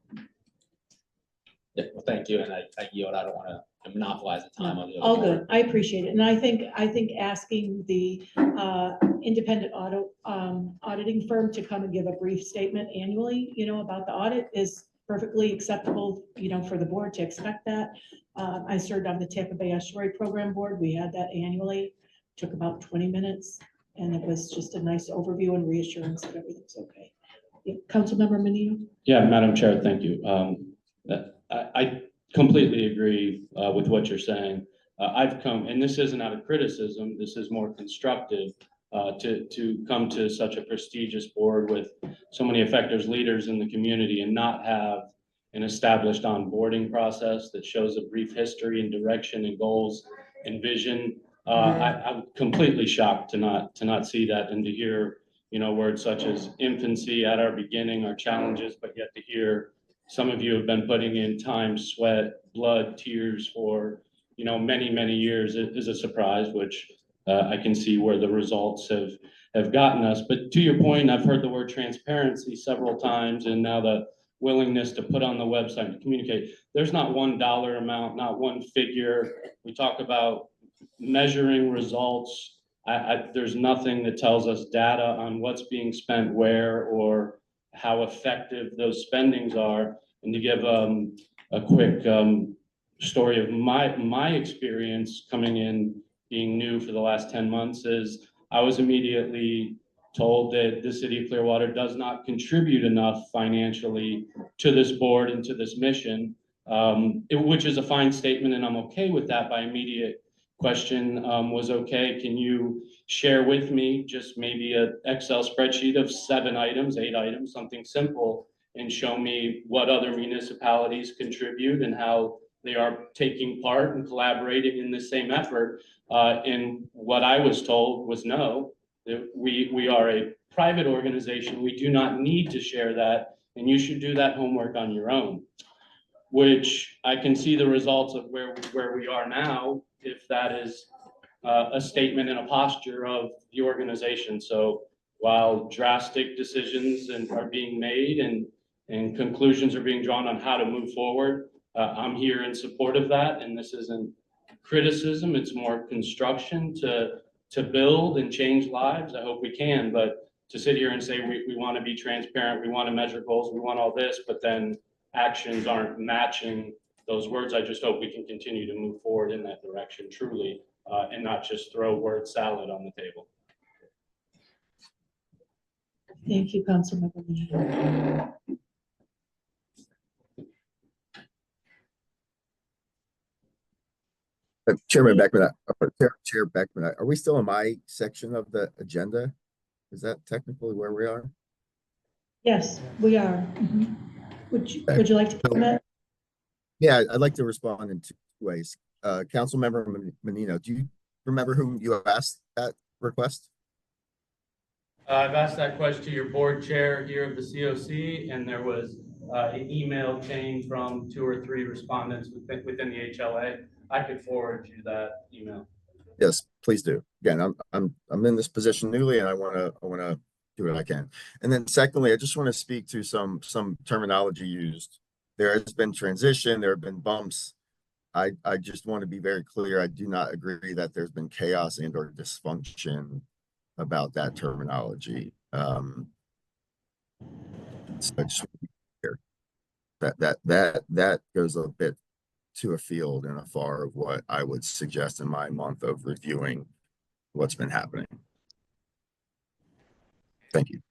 Yeah, well, thank you, and I yield. I don't want to monopolize the time on the other. all board. good. I appreciate it. And I think asking the independent auditing firm to come and give a brief statement annually, about the audit is perfectly acceptable, for the board to expect that. I served on the Tampa Bay Estuary Program Board. We had that annually. Took about 20 minutes, and it was just a nice overview and reassurance that everything's okay. Yeah, Councilmember Menino? Yeah, Madam Chair, thank you. I completely agree with what you're saying. I've come, and this isn't out of criticism, this is more constructive, to come to such a prestigious board with so many effective leaders in the community and not have an established onboarding process that shows a brief history and direction and goals and vision. I'm completely shocked to not see that, and to hear, words such as infancy at our beginning, our challenges, but yet to hear some of you have been putting in time, sweat, blood, tears for, many, many years. It is a surprise, which I can see where the results have gotten us. But to your point, I've heard the word transparency several times, and now the willingness to put on the website and communicate. There's not one dollar amount, not one figure. We talk about measuring results there's nothing that tells us data on what's being spent where or how effective those spendings are. And to give a quick story of my experience coming in, being new for the last 10 months, is I was immediately told that the city of Clearwater does not contribute enough financially to this board and to this mission, which is a fine statement, and I'm okay with that. My immediate question was, okay, can you share with me just maybe an Excel spreadsheet of 7 items, 8 items, something simple, and show me what other municipalities contribute and how they are taking part and collaborating in the same effort. And what I was told was no, that we are a private organization. We do not need to share that, and you should do that homework on your own. Which I can see the results of where we are now, if that is a statement and a posture of the organization. So while drastic decisions are being made and conclusions are being drawn on how to move forward, I'm here in support of that. And this isn't criticism, it's more construction to build and change lives. I hope we can, but to sit here and say we want to be transparent, we want to measure goals, we want all this, but then actions aren't matching those words. I just hope we can continue to move forward in that direction truly, and not just throw word salad on the table. Thank you, Councilmember Lee. Chairman Beckman, Chair Beckman, are we still in my section of the agenda? Is that technically where we are? Yes, we are. Mhm. Would you like to comment? Yeah, I'd like to respond in 2 ways. Councilmember Menino, do you remember whom you asked that request? I've asked that question to your board chair here of the CoC, and there was an email chain from 2 or 3 respondents within the HLA. I could forward you that email. Yes, please do. Again, I'm in this position newly, and I wanna do what I can. And then secondly, I just want to speak to some terminology used. There has been transition, there have been bumps. I just want to be very clear. I do not agree that there's been chaos and or dysfunction about that terminology. So I just want to be clear that goes a bit too afield and afar of what I would suggest in my month of reviewing what's been happening. Thank you.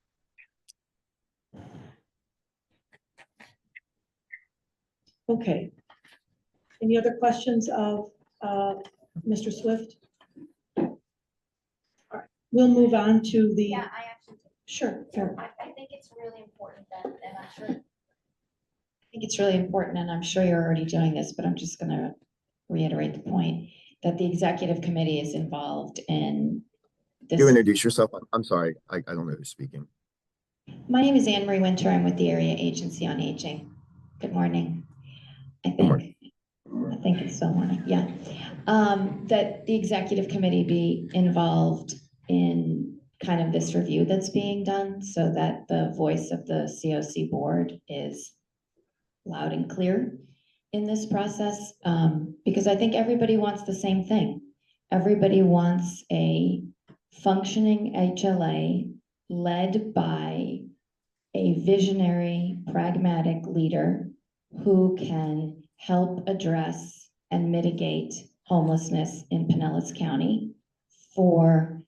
Okay. Any other questions of Mr. Swift? All right, we'll move on to the. Yeah, I actually do. Sure, sure. I think it's really important that, and I'm sure. I think it's really important, and I'm sure you're already doing this, but I'm just gonna reiterate the point that the executive committee is involved in this. You introduce yourself. I'm sorry, I don't know who's speaking. My name is Anne Marie Winter. I'm with the Area Agency on Aging. Good morning. I think it's still morning, yeah. That the executive committee be involved in kind of this review that's being done so that the voice of the CoC board is loud and clear in this process, because I think everybody wants the same thing. Everybody wants a functioning HLA led by a visionary, pragmatic leader who can help address and mitigate homelessness in Pinellas County for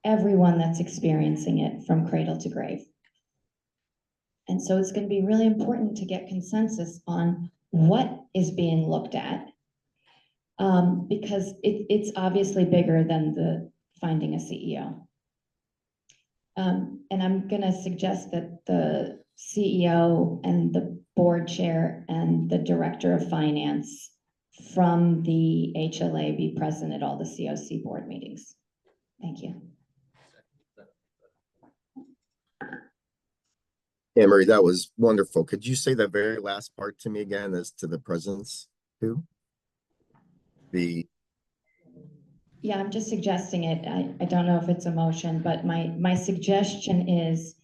everyone that's experiencing it from cradle to grave. And so it's going to be really important to get consensus on what is being looked at, because it's obviously bigger than the finding a CEO. And I'm going to suggest that the CEO and the board chair and the director of finance from the HLA be present at all the CoC board meetings. Thank you. Anne Marie, that was wonderful. Could you say the very last part to me again as to the presence? Who? Yeah, I'm just suggesting it. I don't know if it's a motion, but my suggestion is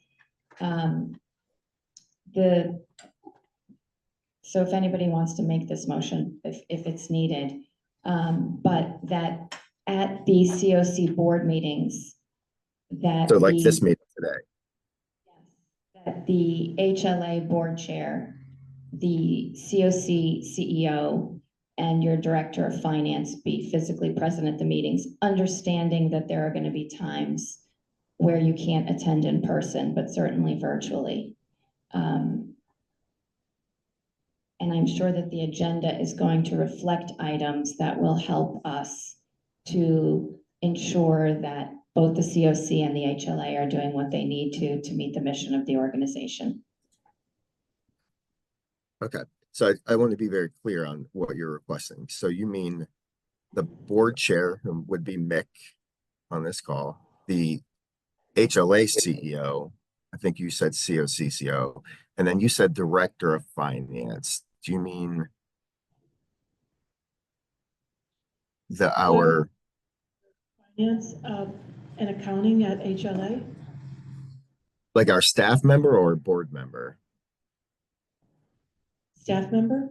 so if anybody wants to make this motion, if it's needed, but that at the CoC board meetings that So like this the, meeting today. that the HLA board chair, the CoC CEO, and your director of finance be physically present at the meetings, understanding that there are going to be times where you can't attend in person, but certainly virtually. And I'm sure that the agenda is going to reflect items that will help us to ensure that both the CoC and the HLA are doing what they need to meet the mission of the organization. Okay, so I want to be very clear on what you're requesting. So you mean the board chair, who would be Mick on this call, the HLA CEO, I think you said CoC CEO, and then you said director of finance. Do you mean our Finance, and accounting at HLA? like our staff member or board member? Staff member?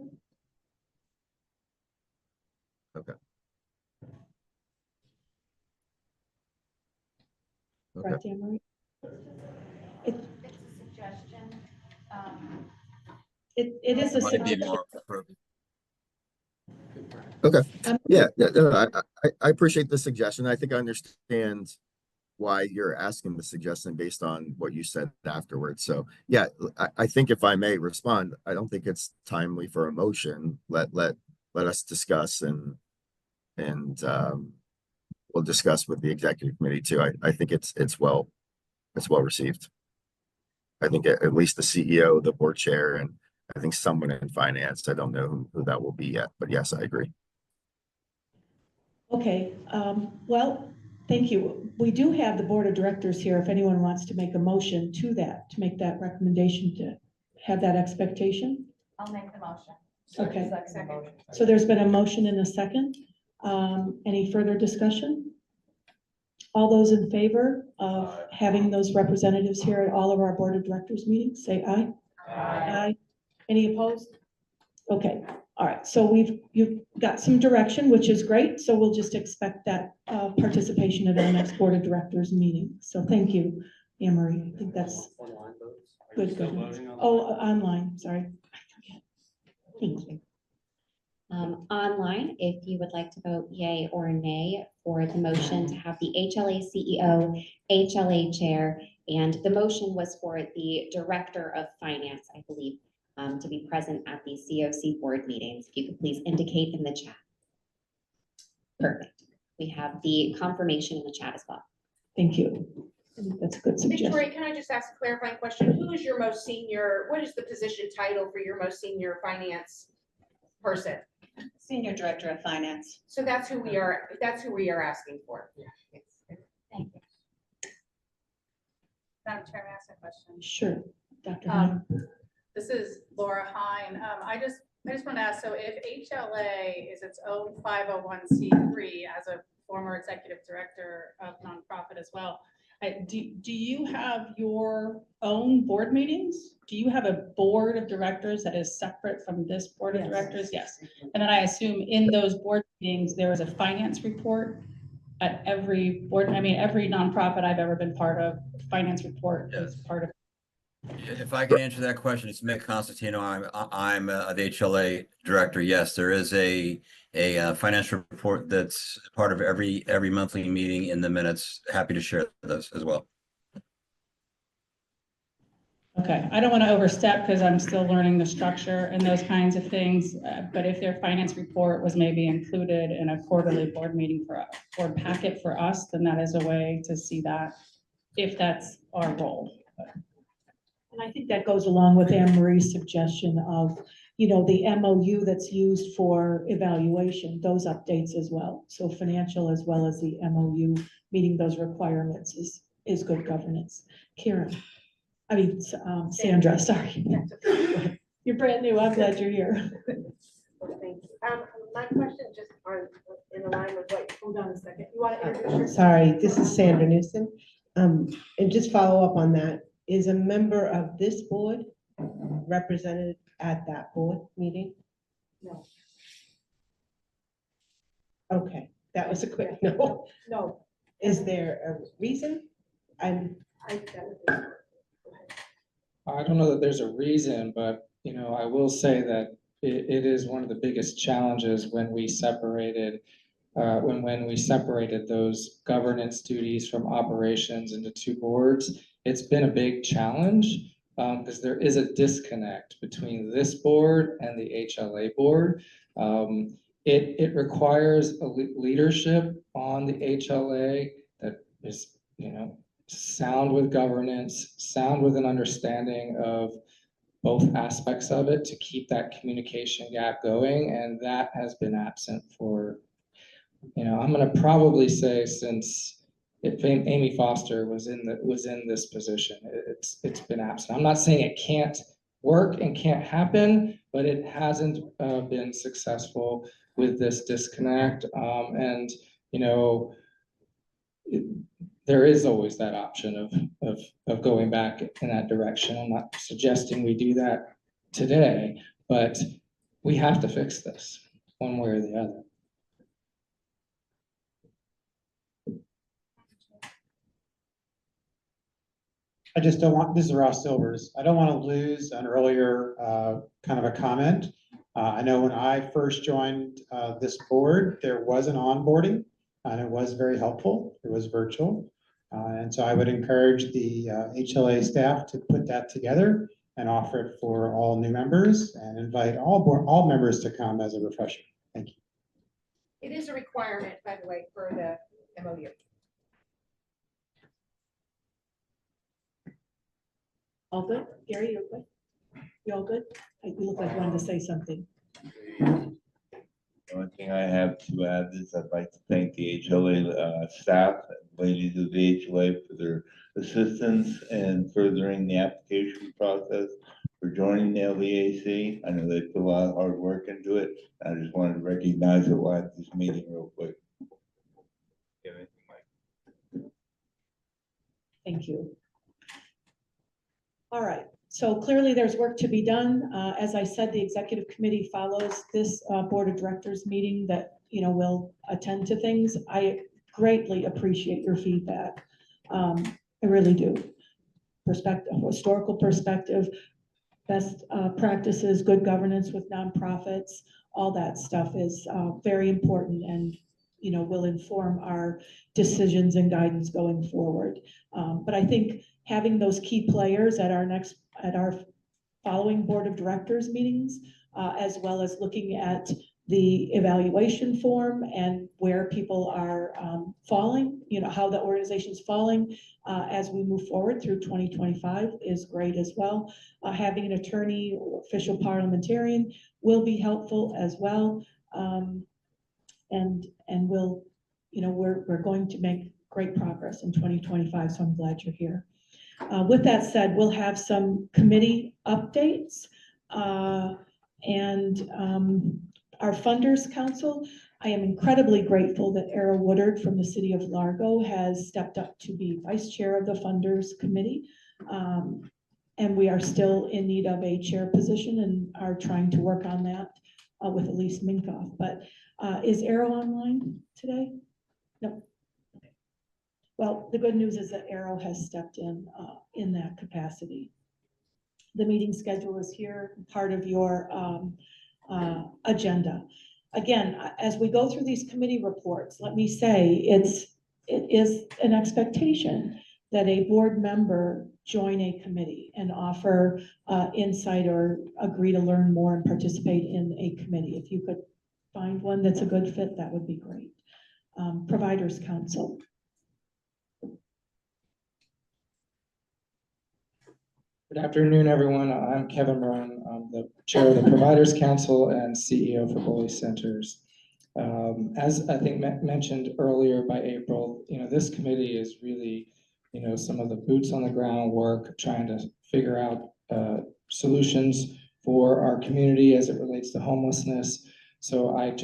Okay. Correct, Anne Marie? It, It's a suggestion. it is a Might be suggestion. more appropriate. Okay. Um, Yeah, I appreciate the suggestion. I think I understand why you're asking the suggestion based on what you said afterwards. So yeah, I think if I may respond, I don't think it's timely for a motion. Let us discuss and we'll discuss with the executive committee too. I think it's well received. I think at least the CEO, the board chair, and I think someone in finance. I don't know who that will be yet, but yes, I agree. Okay, well, thank you. We do have the board of directors here if anyone wants to make a motion to that, to make that recommendation, to have that expectation. I'll make the motion. Okay. Second. So there's been a motion and a second. Any further discussion? All those in favor of having those representatives here at all of our board of directors meetings, say aye. Aye. Any opposed? Okay, all right, so you've got some direction, which is great, so we'll just expect that participation at our next board of directors meeting. So thank you, Anne Marie. I think that's good. Oh, online, sorry. Thank you. Online, if you would like to vote yay or nay for the motion to have the HLA CEO, HLA chair, and the motion was for the director of finance, I believe, to be present at the CoC board meetings. If you could please indicate in the chat. Perfect. We have the confirmation in the chat as well. Thank you. I think that's a good suggestion. Victoria, can I just ask a clarifying question? Who is your most senior, what is the position title for your most senior finance person? Senior Director of Finance. So that's who we are asking for. Thank you. Madam Chair, may I ask a question? Sure, Dr. Hahn. This is Laura Hine. I just want to ask, so if HLA is its own 501c3 as a former executive director of nonprofit as well, do you have your own board meetings? Do you have a board of directors that is separate from this board of directors? Yes. And then I assume in those board meetings, there is a finance report at every board. I mean, every nonprofit I've ever been part of, finance report is part of. If I can answer that question, it's Mick Constantino. I'm the HLA director. Yes, there is a financial report that's part of every monthly meeting in the minutes. Happy to share those as well. Okay, I don't want to overstep because I'm still learning the structure and those kinds of things. But if their finance report was maybe included in a quarterly board meeting board packet for us, then that is a way to see that if that's our role. And I think that goes along with Anne Marie's suggestion of, the MOU that's used for evaluation, those updates as well. So financial as well as the MOU, meeting those requirements is good governance. Sandra, sorry. You're brand new. I'm glad you're here. Thank you. My question just in line with what, hold on a second. You want to introduce yourself? Sorry, this is Sandra Newsom. And just follow up on that. Is a member of this board represented at that board meeting? No. Okay, That was a quick no. No, Is there a reason? I'm, that was it. I don't know that there's a reason, but, I will say that it is one of the biggest challenges when we separated, when we separated those governance duties from operations into two boards. It's been a big challenge, because there is a disconnect between this board and the HLA board. It requires a leadership on the HLA that is, sound with governance, sound with an understanding of both aspects of it to keep that communication gap going. And that has been absent for, I'm gonna probably say since Amy Foster was in this position, it's been absent. I'm not saying it can't work and can't happen, but it hasn't been successful with this disconnect. And, there is always that option of going back in that direction. I'm not suggesting we do that today, but we have to fix this one way or the other. I just don't want, this is Ross Silvers. I don't want to lose an earlier kind of a comment. I know when I first joined this board, there was an onboarding and it was very helpful. It was virtual. And so I would encourage the HLA staff to put that together and offer it for all new members and invite all members to come as a refresher. Thank you. It is a requirement, by the way, for the MOU. All good? Gary, you're good? You all good? You look like you wanted to say something. The only thing I have to add is I'd like to thank the HLA staff, and ladies of the HLA for their assistance in furthering the application process, for joining the LEAC. I know they put a lot of hard work into it. I just wanted to recognize it while at this meeting real quick. Thank you. All right, so clearly there's work to be done. As I said, the executive committee follows this board of directors meeting that, will attend to things. I greatly appreciate your feedback. I really do. Historical perspective, best practices, good governance with nonprofits, all that stuff is very important and, will inform our decisions and guidance going forward. But I think having those key players at our following board of directors meetings, as well as looking at the evaluation form and where people are falling, how the organization's falling as we move forward through 2025 is great as well. Having an attorney or official parliamentarian will be helpful as well. And we'll, we're going to make great progress in 2025, so I'm glad you're here. With that said, we'll have some committee updates and our Funders Council. I am incredibly grateful that Era Woodard from the city of Largo has stepped up to be vice chair of the Funders Committee. And we are still in need of a chair position and are trying to work on that with Elise Minkoff. But is Era online today? No. Well, the good news is that Arrow has stepped in that capacity. The meeting schedule is here, part of your agenda. Again, as we go through these committee reports, let me say it is an expectation that a board member join a committee and offer insight or agree to learn more and participate in a committee. If you could find one that's a good fit, that would be great. Providers Council. Good afternoon, everyone. I'm Kevin Moran. I'm the chair of the Providers Council and CEO for Bully Centers. As I think mentioned earlier by April, this committee is really, some of the boots on the ground work, trying to figure out solutions for our community as it relates to homelessness. So I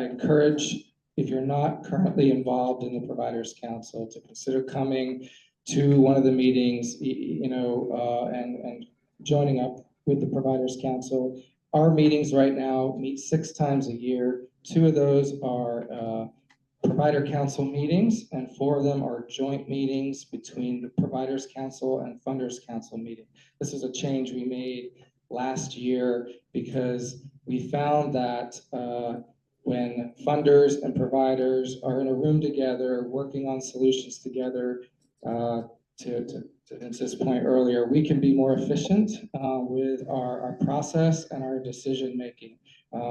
encourage, if you're not currently involved in the Providers Council, to consider coming to one of the meetings, and joining up with the Providers Council. Our meetings right now meet 6 times a year. 2 of those are provider council meetings, and 4 of them are joint meetings between the providers council and funders council meeting. This is a change we made last year because we found that when funders and providers are in a room together, working on solutions together, to Vince's point earlier, we can be more efficient with our process and our decision making.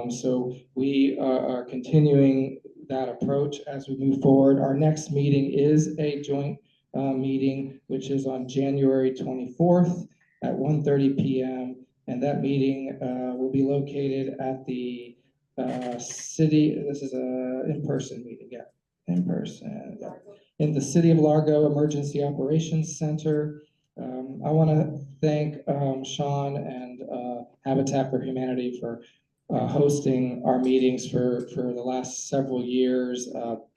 So we are continuing that approach as we move forward. Our next meeting is a joint meeting, which is on January 24th at 1:30 p.m. And that meeting will be located at the city. This is a in-person meeting, yeah, in person. Yeah. In the City of Largo Emergency Operations Center. I want to thank Sean and Habitat for Humanity for hosting our meetings for the last several years.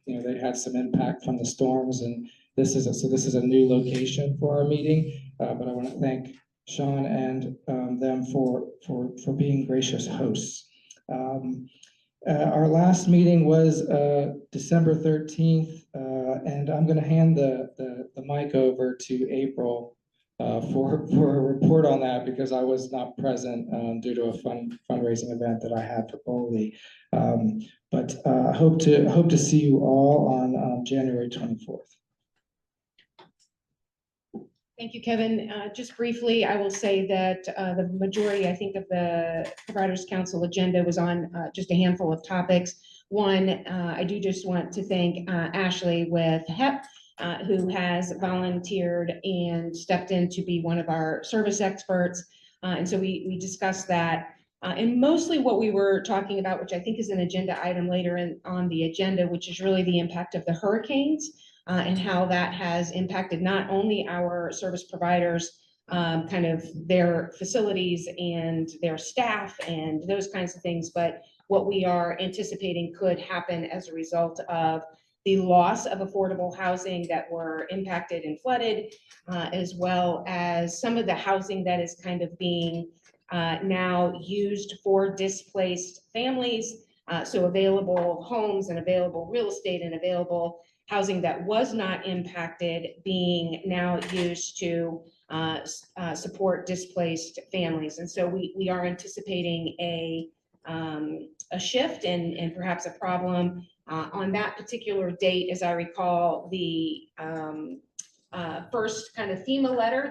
You know, they had some impact from the storms, and this is a new location for our meeting. But I want to thank Sean and them for being gracious hosts. Our last meeting was December 13th, and I'm going to hand the mic over to April for a report on that because I was not present due to a fundraising event that I had for Bowley. But hope to see you all on January 24th. Thank you, Kevin. Just briefly, I will say that the majority, I think, of the Providers Council agenda was on just a handful of topics. One, I do just want to thank Ashley with HEP, who has volunteered and stepped in to be one of our service experts. And so we discussed that. And mostly what we were talking about, which I think is an agenda item later on the agenda, which is really the impact of the hurricanes. And how that has impacted not only our service providers, kind of their facilities and their staff and those kinds of things, but what we are anticipating could happen as a result of the loss of affordable housing that were impacted and flooded, as well as some of the housing that is kind of being now used for displaced families. So available homes and available real estate and available housing that was not impacted being now used to support displaced families. And so we are anticipating a shift and perhaps a problem on that particular date. As I recall, the first kind of FEMA letter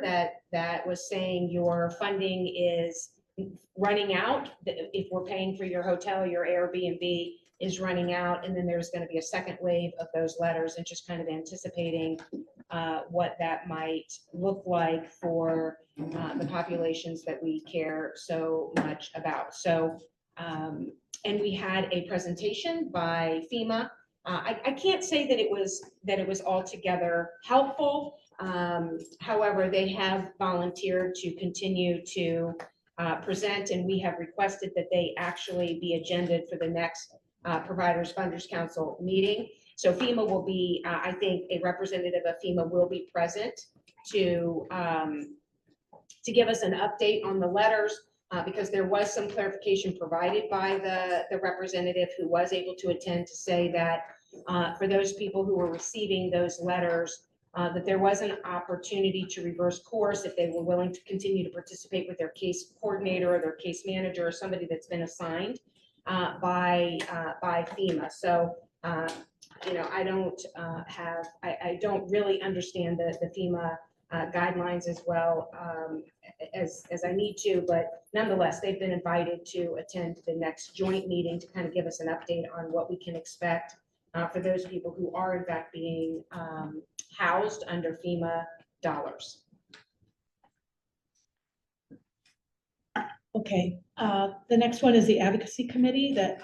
that was saying your funding is running out. If we're paying for your hotel, your Airbnb is running out, and then there's going to be a second wave of those letters, and just kind of anticipating what that might look like for the populations that we care so much about. So, and we had a presentation by FEMA. I can't say that it was altogether helpful. However, they have volunteered to continue to present, and we have requested that they actually be agended for the next Providers Funders Council meeting. So FEMA will be, I think a representative of FEMA will be present to give us an update on the letters, because there was some clarification provided by the representative who was able to attend, to say that for those people who were receiving those letters, that there was an opportunity to reverse course if they were willing to continue to participate with their case coordinator or their case manager or somebody that's been assigned by FEMA. So, you know, I don't really understand the FEMA guidelines as well as I need to, but nonetheless, they've been invited to attend the next joint meeting to kind of give us an update on what we can expect for those people who are in fact being housed under FEMA dollars. Okay, the next one is the Advocacy Committee that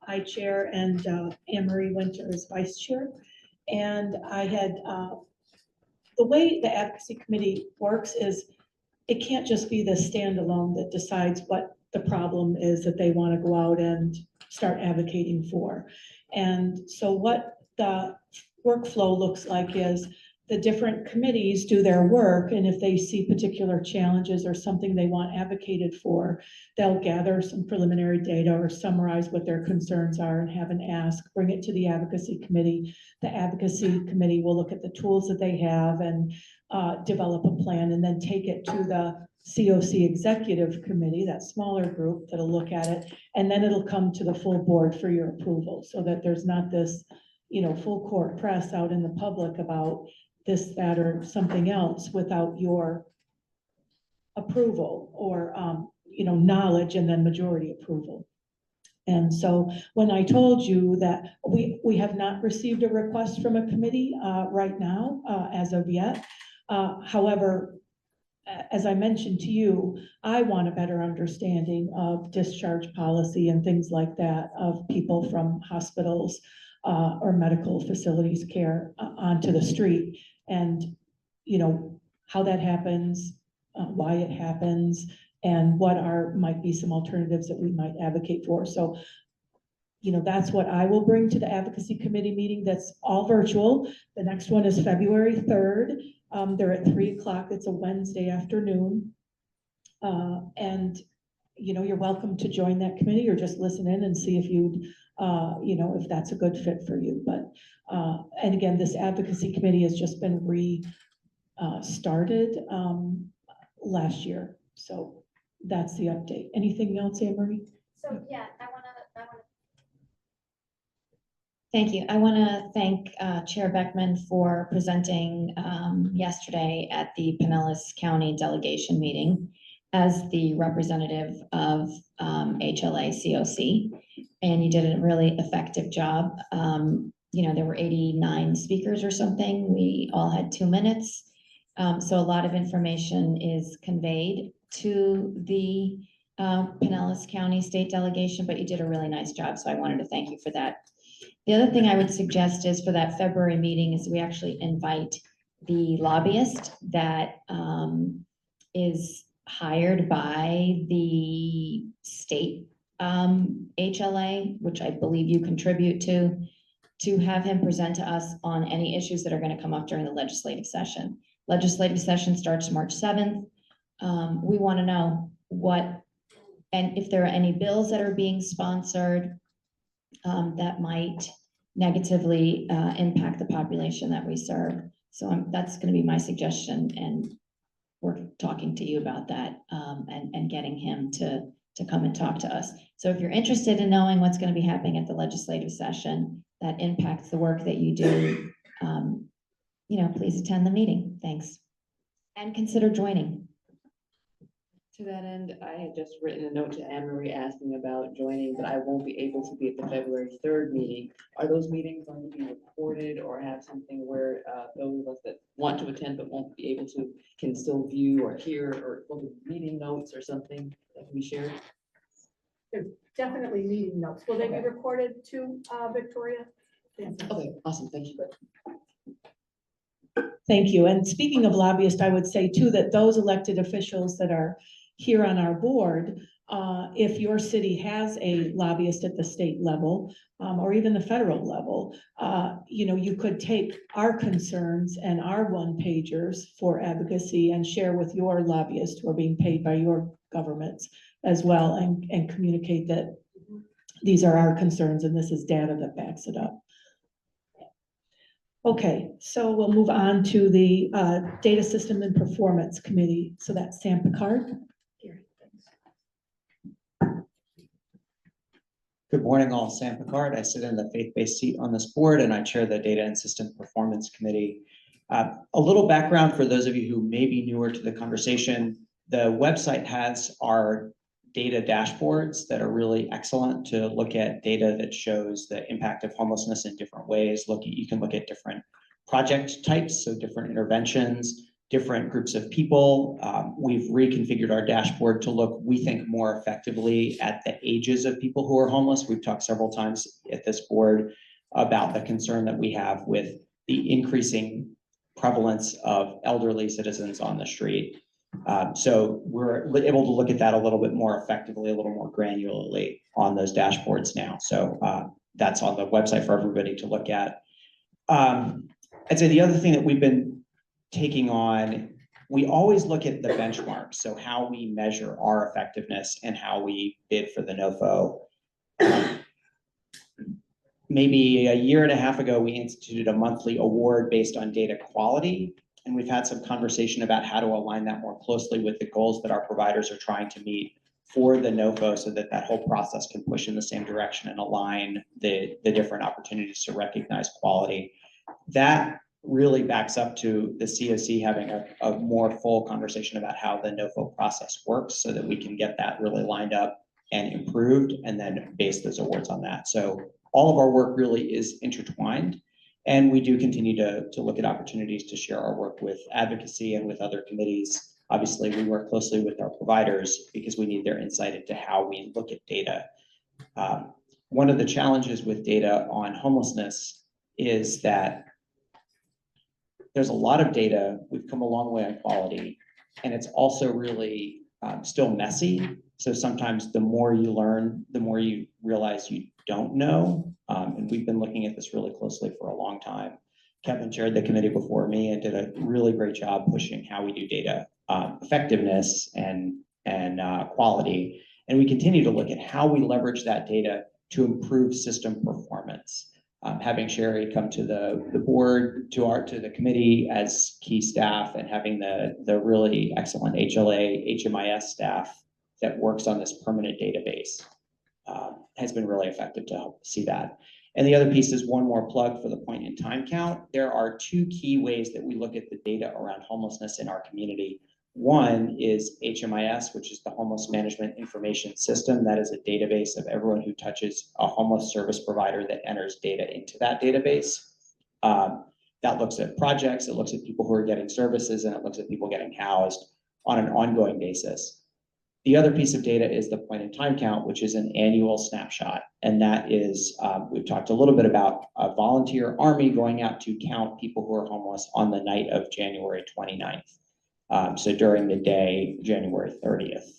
I chair, and Anne Marie Winter is vice chair. And I had, the way the Advocacy Committee works is it can't just be the standalone that decides what the problem is that they want to go out and start advocating for. And so what the workflow looks like is the different committees do their work, and if they see particular challenges or something they want advocated for, they'll gather some preliminary data or summarize what their concerns are and have an ask, bring it to the advocacy committee. The advocacy committee will look at the tools that they have and develop a plan, and then take it to the CoC executive committee, that smaller group that'll look at it, and then it'll come to the full board for your approval, so that there's not this, full court press out in the public about this, that, or something else without your approval or, knowledge and then majority approval. And so when I told you that we have not received a request from a committee right now, as of yet. However, as I mentioned to you, I want a better understanding of discharge policy and things like that of people from hospitals or medical facilities care onto the street. And, how that happens, why it happens, and what might be some alternatives that we might advocate for. So, that's what I will bring to the advocacy committee meeting. That's all virtual. The next one is February 3rd. They're at 3:00. It's a Wednesday afternoon. And, you're welcome to join that committee or just listen in and see if you'd, if that's a good fit for you. But, and again, this advocacy committee has just been started last year. So that's the update. Anything else, Anne Marie? So, yeah, I wanna. Thank you. I want to thank Chair Beckman for presenting yesterday at the Pinellas County delegation meeting as the representative of HLA CoC, and you did a really effective job. There were 89 speakers or something. We all had 2 minutes. So a lot of information is conveyed to the Pinellas County State Delegation, but you did a really nice job. So I wanted to thank you for that. The other thing I would suggest is for that February meeting is we actually invite the lobbyist that is hired by the state HLA, which I believe you contribute to have him present to us on any issues that are going to come up during the legislative session. Legislative session starts March 7th. We want to know and if there are any bills that are being sponsored that might negatively impact the population that we serve. So that's going to be my suggestion, and we're talking to you about that and getting him to come and talk to us. So if you're interested in knowing what's going to be happening at the legislative session that impacts the work that you do, please attend the meeting. Thanks. And consider joining. To that end, I had just written a note to Anne Marie asking about joining, but I won't be able to be at the February 3rd meeting. Are those meetings going to be recorded or have something where those of us that want to attend but won't be able to can still view or hear or look at meeting notes or something that can be shared? There's definitely meeting notes. Will they be recorded too, Victoria? Okay, awesome. Thank you. Thank you. And speaking of lobbyists, I would say too that those elected officials that are here on our board, if your city has a lobbyist at the state level or even the federal level, you could take our concerns and our one-pagers for advocacy and share with your lobbyists who are being paid by your governments as well, and communicate that these are our concerns and this is data that backs it up. Okay, so we'll move on to the Data System and Performance Committee. So that's Sam Picard. Good morning, all. Sam Picard. I sit in the faith-based seat on this board, and I chair the Data and System Performance Committee. A little background for those of you who may be newer to the conversation. The website has our data dashboards that are really excellent to look at data that shows the impact of homelessness in different ways. You can look at different project types, so different interventions, different groups of people. We've reconfigured our dashboard to look, we think, more effectively at the ages of people who are homeless. We've talked several times at this board about the concern that we have with the increasing prevalence of elderly citizens on the street. So we're able to look at that a little bit more effectively, a little more granularly on those dashboards now. So that's on the website for everybody to look at. I'd say the other thing that we've been taking on, we always look at the benchmarks, so how we measure our effectiveness and how we bid for the NOFO. Maybe a year and a half ago, we instituted a monthly award based on data quality, and we've had some conversation about how to align that more closely with the goals that our providers are trying to meet for the NOFO, so that that whole process can push in the same direction and align the different opportunities to recognize quality. That really backs up to the CoC having a more full conversation about how the NOFO process works, so that we can get that really lined up and improved, and then base those awards on that. So all of our work really is intertwined, and we do continue to look at opportunities to share our work with advocacy and with other committees. Obviously, we work closely with our providers because we need their insight into how we look at data. One of the challenges with data on homelessness is that there's a lot of data. We've come a long way on quality, and it's also really still messy. So sometimes the more you learn, the more you realize you don't know. And we've been looking at this really closely for a long time. Kevin chaired the committee before me and did a really great job pushing how we do data effectiveness and quality. And we continue to look at how we leverage that data to improve system performance. Having Sherry come to the board, to the committee as key staff, and having the really excellent HLA, HMIS staff that works on this permanent database has been really effective to help see that. And the other piece is one more plug for the point in time count. There are two key ways that we look at the data around homelessness in our community. One is HMIS, which is the Homeless Management Information System. That is a database of everyone who touches a homeless service provider that enters data into that database. That looks at projects, it looks at people who are getting services, and it looks at people getting housed on an ongoing basis. The other piece of data is the point in time count, which is an annual snapshot. And that is, we've talked a little bit about a volunteer army going out to count people who are homeless on the night of January 29th. So during the day, January 30th.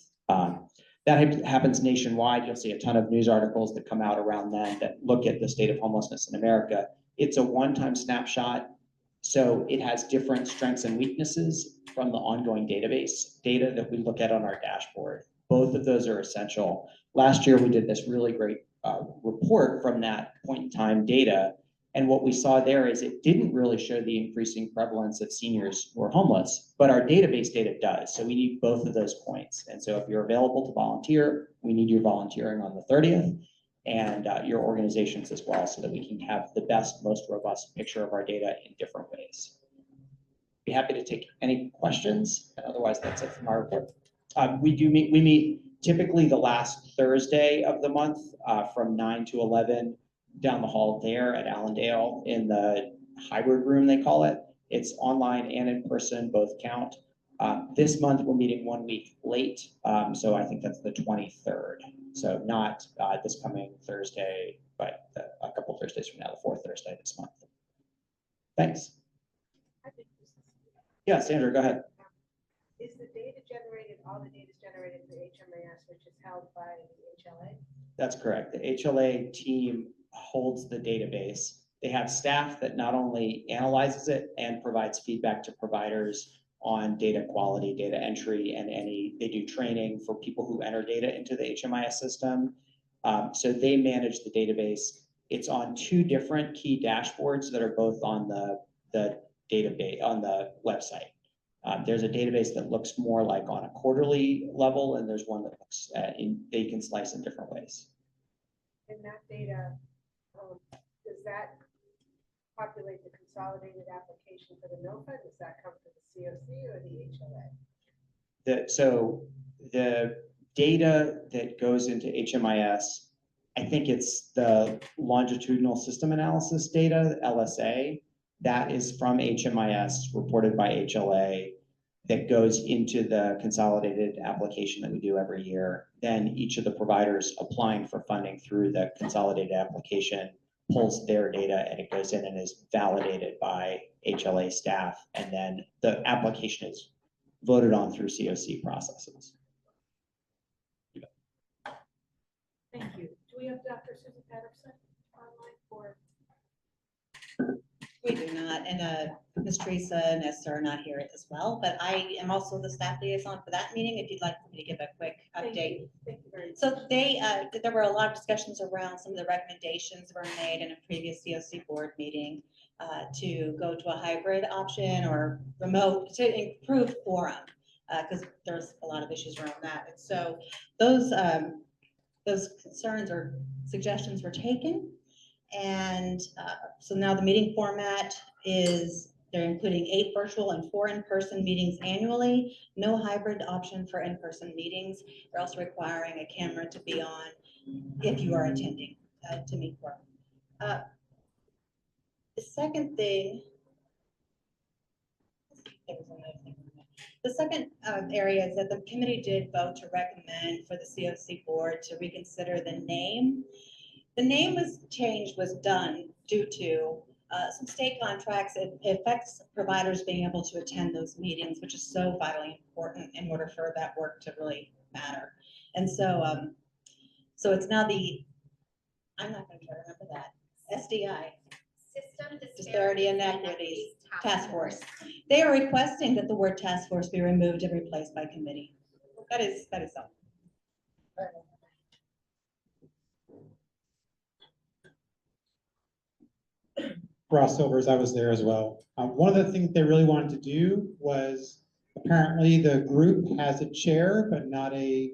That happens nationwide. You'll see a ton of news articles that come out around then that look at the state of homelessness in America. It's a one-time snapshot, so it has different strengths and weaknesses from the ongoing database data that we look at on our dashboard. Both of those are essential. Last year, we did this really great report from that point in time data. And what we saw there is it didn't really show the increasing prevalence of seniors who are homeless, but our database data does. So we need both of those points. And so if you're available to volunteer, we need your volunteering on the 30th, and your organizations as well, so that we can have the best, most robust picture of our data in different ways. Be happy to take any questions, and otherwise that's it from our report. We meet typically the last Thursday of the month from 9 to 11 down the hall there at Allendale in the hybrid room, they call it. It's online and in person, both count. This month we're meeting 1 week late, so I think that's the 23rd. So not this coming Thursday, but a couple Thursdays from now, the fourth Thursday this month. Thanks. Yeah, Sandra, go ahead. Is the data generated, all the data is generated through HMIS, which is held by the HLA? That's correct. The HLA team holds the database. They have staff that not only analyzes it and provides feedback to providers on data quality, data entry, and they do training for people who enter data into the HMIS system. So they manage the database. It's on two different key dashboards that are both on the database, on the website. There's a database that looks more like on a quarterly level, and there's one that looks they can slice in different ways. And that data, does that populate the consolidated application for the NOFA? Does that come from the CoC or the HLA? So the data that goes into HMIS, I think it's the longitudinal system analysis data, LSA, that is from HMIS, reported by HLA, that goes into the consolidated application that we do every year. Then each of the providers applying for funding through the consolidated application pulls their data, and it goes in and is validated by HLA staff. And then the application is voted on through CoC processes. Thank you. Do we have Dr. Susan Patterson online for? We do not, and Ms. Teresa and Esther are not here as well, but I am also the staff liaison for that meeting, if you'd like me to give a quick update. Thank you very much. So there were a lot of discussions around some of the recommendations that were made in a previous COC board meeting to go to a hybrid option or remote to improve quorum, because there's a lot of issues around that. And so those concerns or suggestions were taken. And so now the meeting format is they're including 8 virtual and 4 in-person meetings annually. No hybrid option for in-person meetings. They're also requiring a camera to be on if you are attending to meet quorum. The second thing, the second area is that the committee did vote to recommend for the COC board to reconsider the name. The name change was done due to some state contracts. It affects providers being able to attend those meetings, which is so vitally important in order for that work to really matter. And so, so it's now I'm not going to try to remember that, SDI. System Disparity and Equities Task Force. They are requesting that the word task force be removed and replaced by committee. That is all. Ross Silvers, I was there as well. One of the things they really wanted to do was, apparently the group has a chair, but not a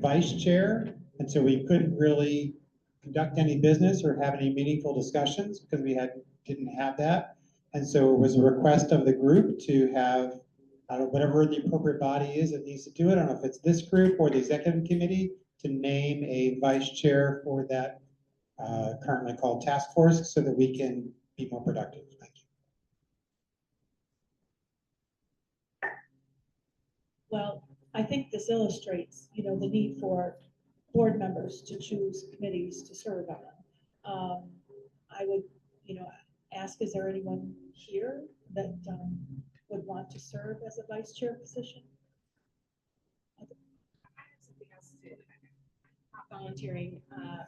vice chair. And so we couldn't really conduct any business or have any meaningful discussions because we didn't have that. And so it was a request of the group to have, whatever the appropriate body is that needs to do it. I don't know if it's this group or the executive committee, to name a vice chair for that currently called task force so that we can be more productive. Thank you. Well, I think this illustrates, the need for board members to choose committees to serve on. I would, ask, is there anyone here that would want to serve as a vice chair position? Volunteering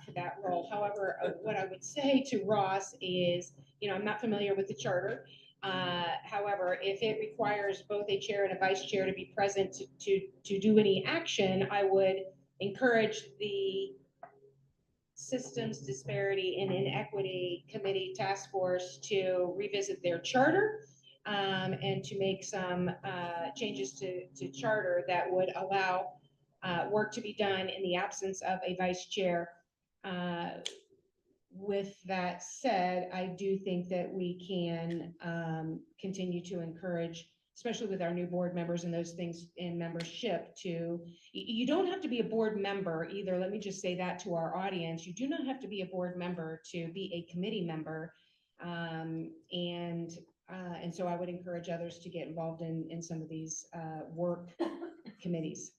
for that role. However, what I would say to Ross is, I'm not familiar with the charter. However, if it requires both a chair and a vice chair to be present to do any action, I would encourage the Systems Disparity and Inequity Committee Task Force to revisit their charter and to make some changes to charter that would allow work to be done in the absence of a vice chair. With that said, I do think that we can continue to encourage, especially with our new board members and those things in membership, you don't have to be a board member either. Let me just say that to our audience. You do not have to be a board member to be a committee member. And so I would encourage others to get involved in some of these work committees.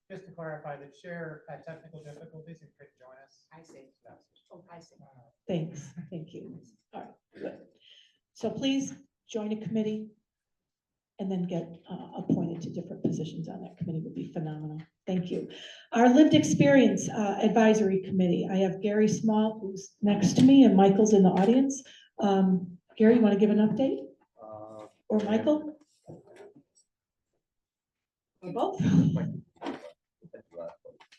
Just to clarify, the chair had technical difficulties and couldn't join us. I see. Oh, I see. Thanks, thank you. All right, good. So please join a committee and then get appointed to different positions on that committee would be phenomenal. Thank you. Our Lived Experience Advisory Committee. I have Gary Small, who's next to me, and Michael's in the audience. Gary, you want to give an update? Or Michael? Or both?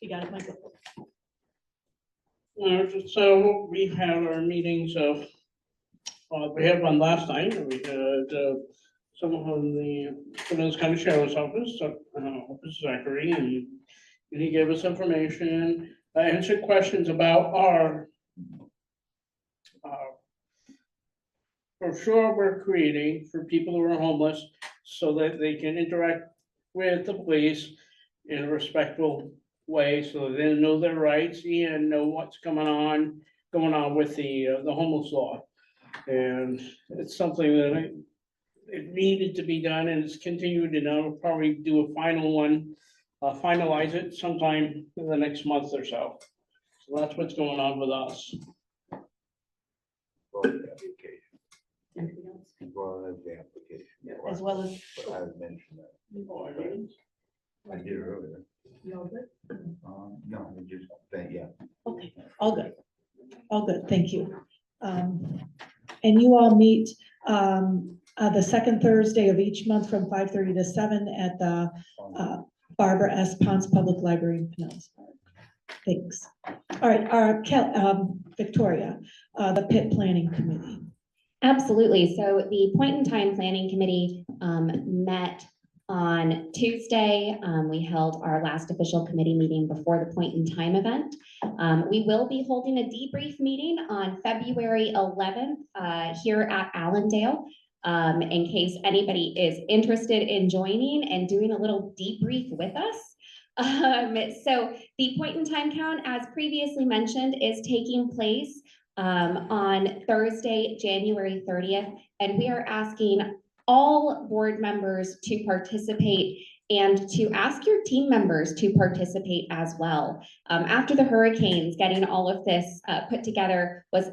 You got it, Michael. So we have our meetings of, we had one last night, we had someone from the Pinellas County Sheriff's Office, Zachary, and he gave us information. I answered questions about our brochure we're creating for people who are homeless so that they can interact with the police in a respectful way, so they know their rights and know what's going on with the homeless law. And it's something that it needed to be done, and it's continued, and I'll probably do a final one, finalize it sometime in the next month or so. So that's what's going on with us. As well as. I mentioned that. I did earlier. You all good? No, we just, yeah. Okay, all good. All good, thank you. And you all meet on the second Thursday of each month from 5:30 to 7 at the Barbara S. Ponce Public Library in Pinellas Park. Thanks. All right, Victoria, the PIT Planning Committee. Absolutely. So the Point in Time Planning Committee met on Tuesday. We held our last official committee meeting before the Point in Time event. We will be holding a debrief meeting on February 11th here at Allendale. In case anybody is interested in joining and doing a little debrief with us. So the Point in Time count, as previously mentioned, is taking place on Thursday, January 30th, and we are asking all board members to participate and to ask your team members to participate as well. After the hurricanes, getting all of this put together was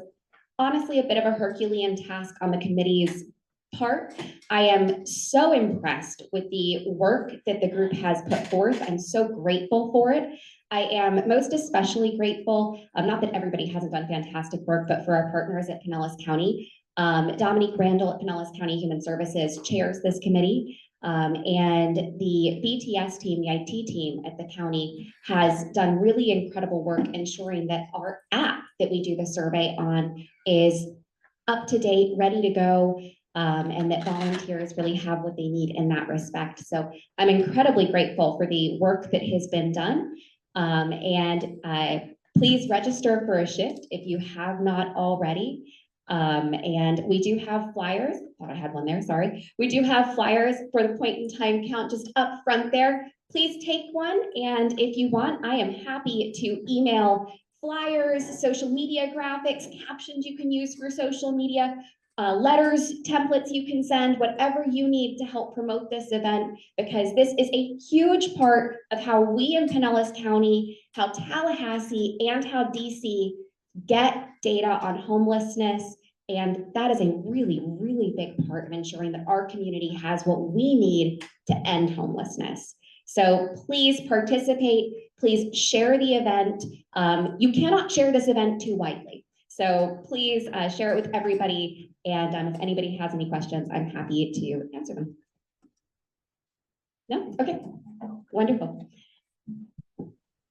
honestly a bit of a Herculean task on the committee's part. I am so impressed with the work that the group has put forth. I'm so grateful for it. I am most especially grateful, not that everybody hasn't done fantastic work, but for our partners at Pinellas County. Dominique Randall at Pinellas County Human Services chairs this committee. And the BTS team, the IT team at the county, has done really incredible work ensuring that our app that we do the survey on is up to date, ready to go. And that volunteers really have what they need in that respect. So I'm incredibly grateful for the work that has been done. Please register for a shift if you have not already. And we do have flyers. Thought I had one there, sorry. We do have flyers for the Point in Time count just up front there. Please take one. And if you want, I am happy to email flyers, social media graphics, captions you can use for social media, letters, templates you can send, whatever you need to help promote this event, because this is a huge part of how we in Pinellas County, how Tallahassee, and how DC get data on homelessness. And that is a really, really big part of ensuring that our community has what we need to end homelessness. So please participate, please share the event. You cannot share this event too widely. So please share it with everybody. And if anybody has any questions, I'm happy to answer them. No? Okay, wonderful.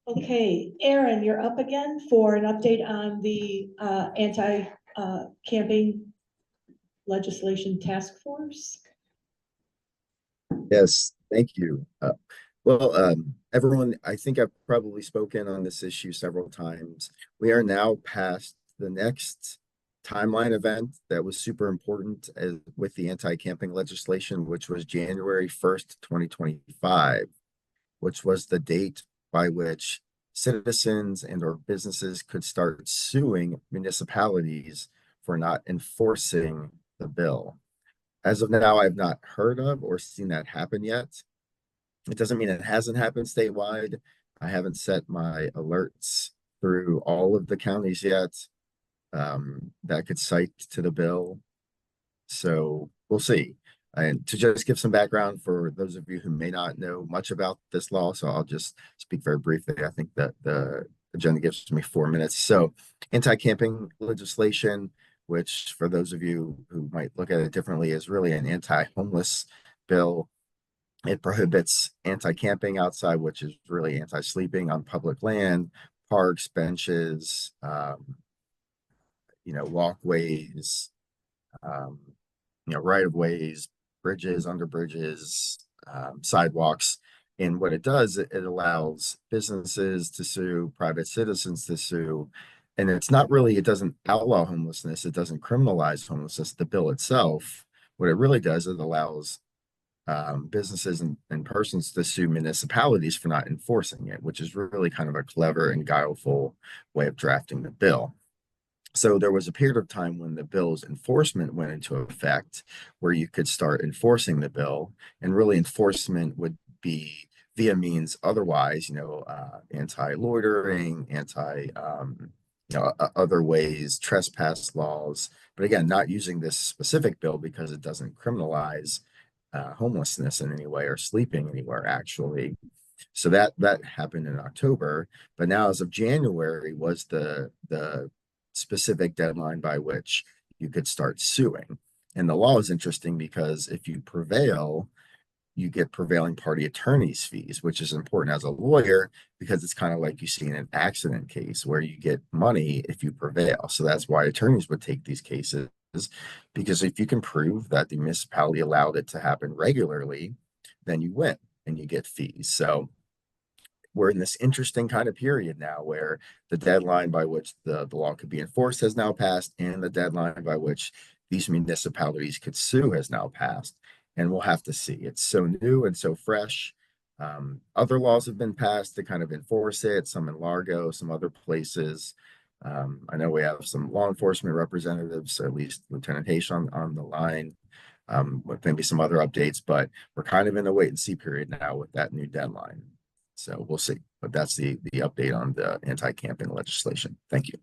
Okay, Aaron, you're up again for an update on the anti-camping legislation task force. Yes, thank you. Everyone, I think I've probably spoken on this issue several times. We are now past the next timeline event that was super important with the anti-camping legislation, which was January 1st, 2025, which was the date by which citizens and or businesses could start suing municipalities for not enforcing the bill. As of now, I've not heard of or seen that happen yet. It doesn't mean it hasn't happened statewide. I haven't set my alerts through all of the counties yet that could cite to the bill. So we'll see. And to just give some background for those of you who may not know much about this law, so I'll just speak very briefly. I think that the agenda gives me 4 minutes. So anti-camping legislation, which for those of you who might look at it differently, is really an anti-homeless bill. It prohibits anti-camping outside, which is really anti-sleeping on public land, parks, benches, walkways, right-of-ways, bridges, under bridges, sidewalks. And what it does, it allows businesses to sue, private citizens to sue. And it's not really, it doesn't outlaw homelessness. It doesn't criminalize homelessness. The bill itself, what it really does, it allows businesses and persons to sue municipalities for not enforcing it, which is really kind of a clever and guileful way of drafting the bill. So there was a period of time when the bill's enforcement went into effect where you could start enforcing the bill, and really enforcement would be via means otherwise, anti-loitering, other ways, trespass laws, but again, not using this specific bill because it doesn't criminalize homelessness in any way or sleeping anywhere actually. So that happened in October, but now as of January was the specific deadline by which you could start suing. And the law is interesting because if you prevail, you get prevailing party attorney's fees, which is important as a lawyer because it's kind of like you see in an accident case where you get money if you prevail. So that's why attorneys would take these cases, because if you can prove that the municipality allowed it to happen regularly, then you win and you get fees. So we're in this interesting kind of period now where the deadline by which the law could be enforced has now passed, and the deadline by which these municipalities could sue has now passed. And we'll have to see. It's so new and so fresh. Other laws have been passed to kind of enforce it, some in Largo, some other places. I know we have some law enforcement representatives, or at least Lieutenant Hayes on the line, with maybe some other updates, but we're kind of in a wait and see period now with that new deadline. So we'll see. But that's the update on the anti-camping legislation. Thank you.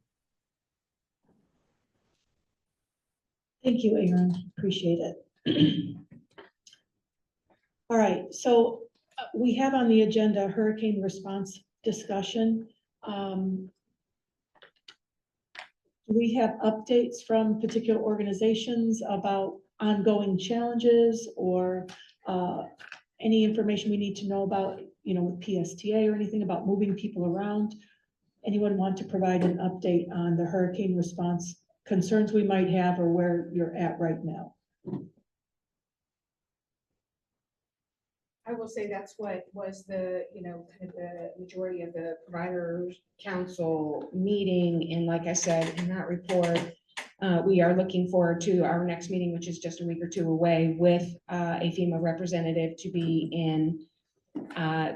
Thank you, Aaron. Appreciate it. All right, so we have on the agenda hurricane response discussion. Do we have updates from particular organizations about ongoing challenges or any information we need to know about, with PSTA or anything about moving people around? Anyone want to provide an update on the hurricane response concerns we might have or where you're at right now? I will say that's what was the, kind of the majority of the providers council meeting. And like I said, in that report, we are looking forward to our next meeting, which is just a week or two away, with a FEMA representative to be in,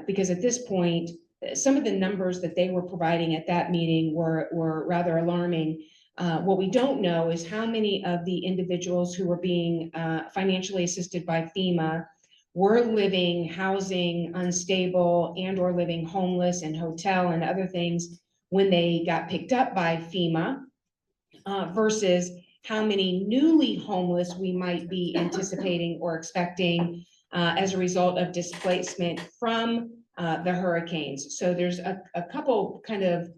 because at this point, some of the numbers that they were providing at that meeting were rather alarming. What we don't know is how many of the individuals who were being financially assisted by FEMA were living, housing unstable, and or living homeless and hotel and other things when they got picked up by FEMA, versus how many newly homeless we might be anticipating or expecting as a result of displacement from the hurricanes. So there's a couple kind of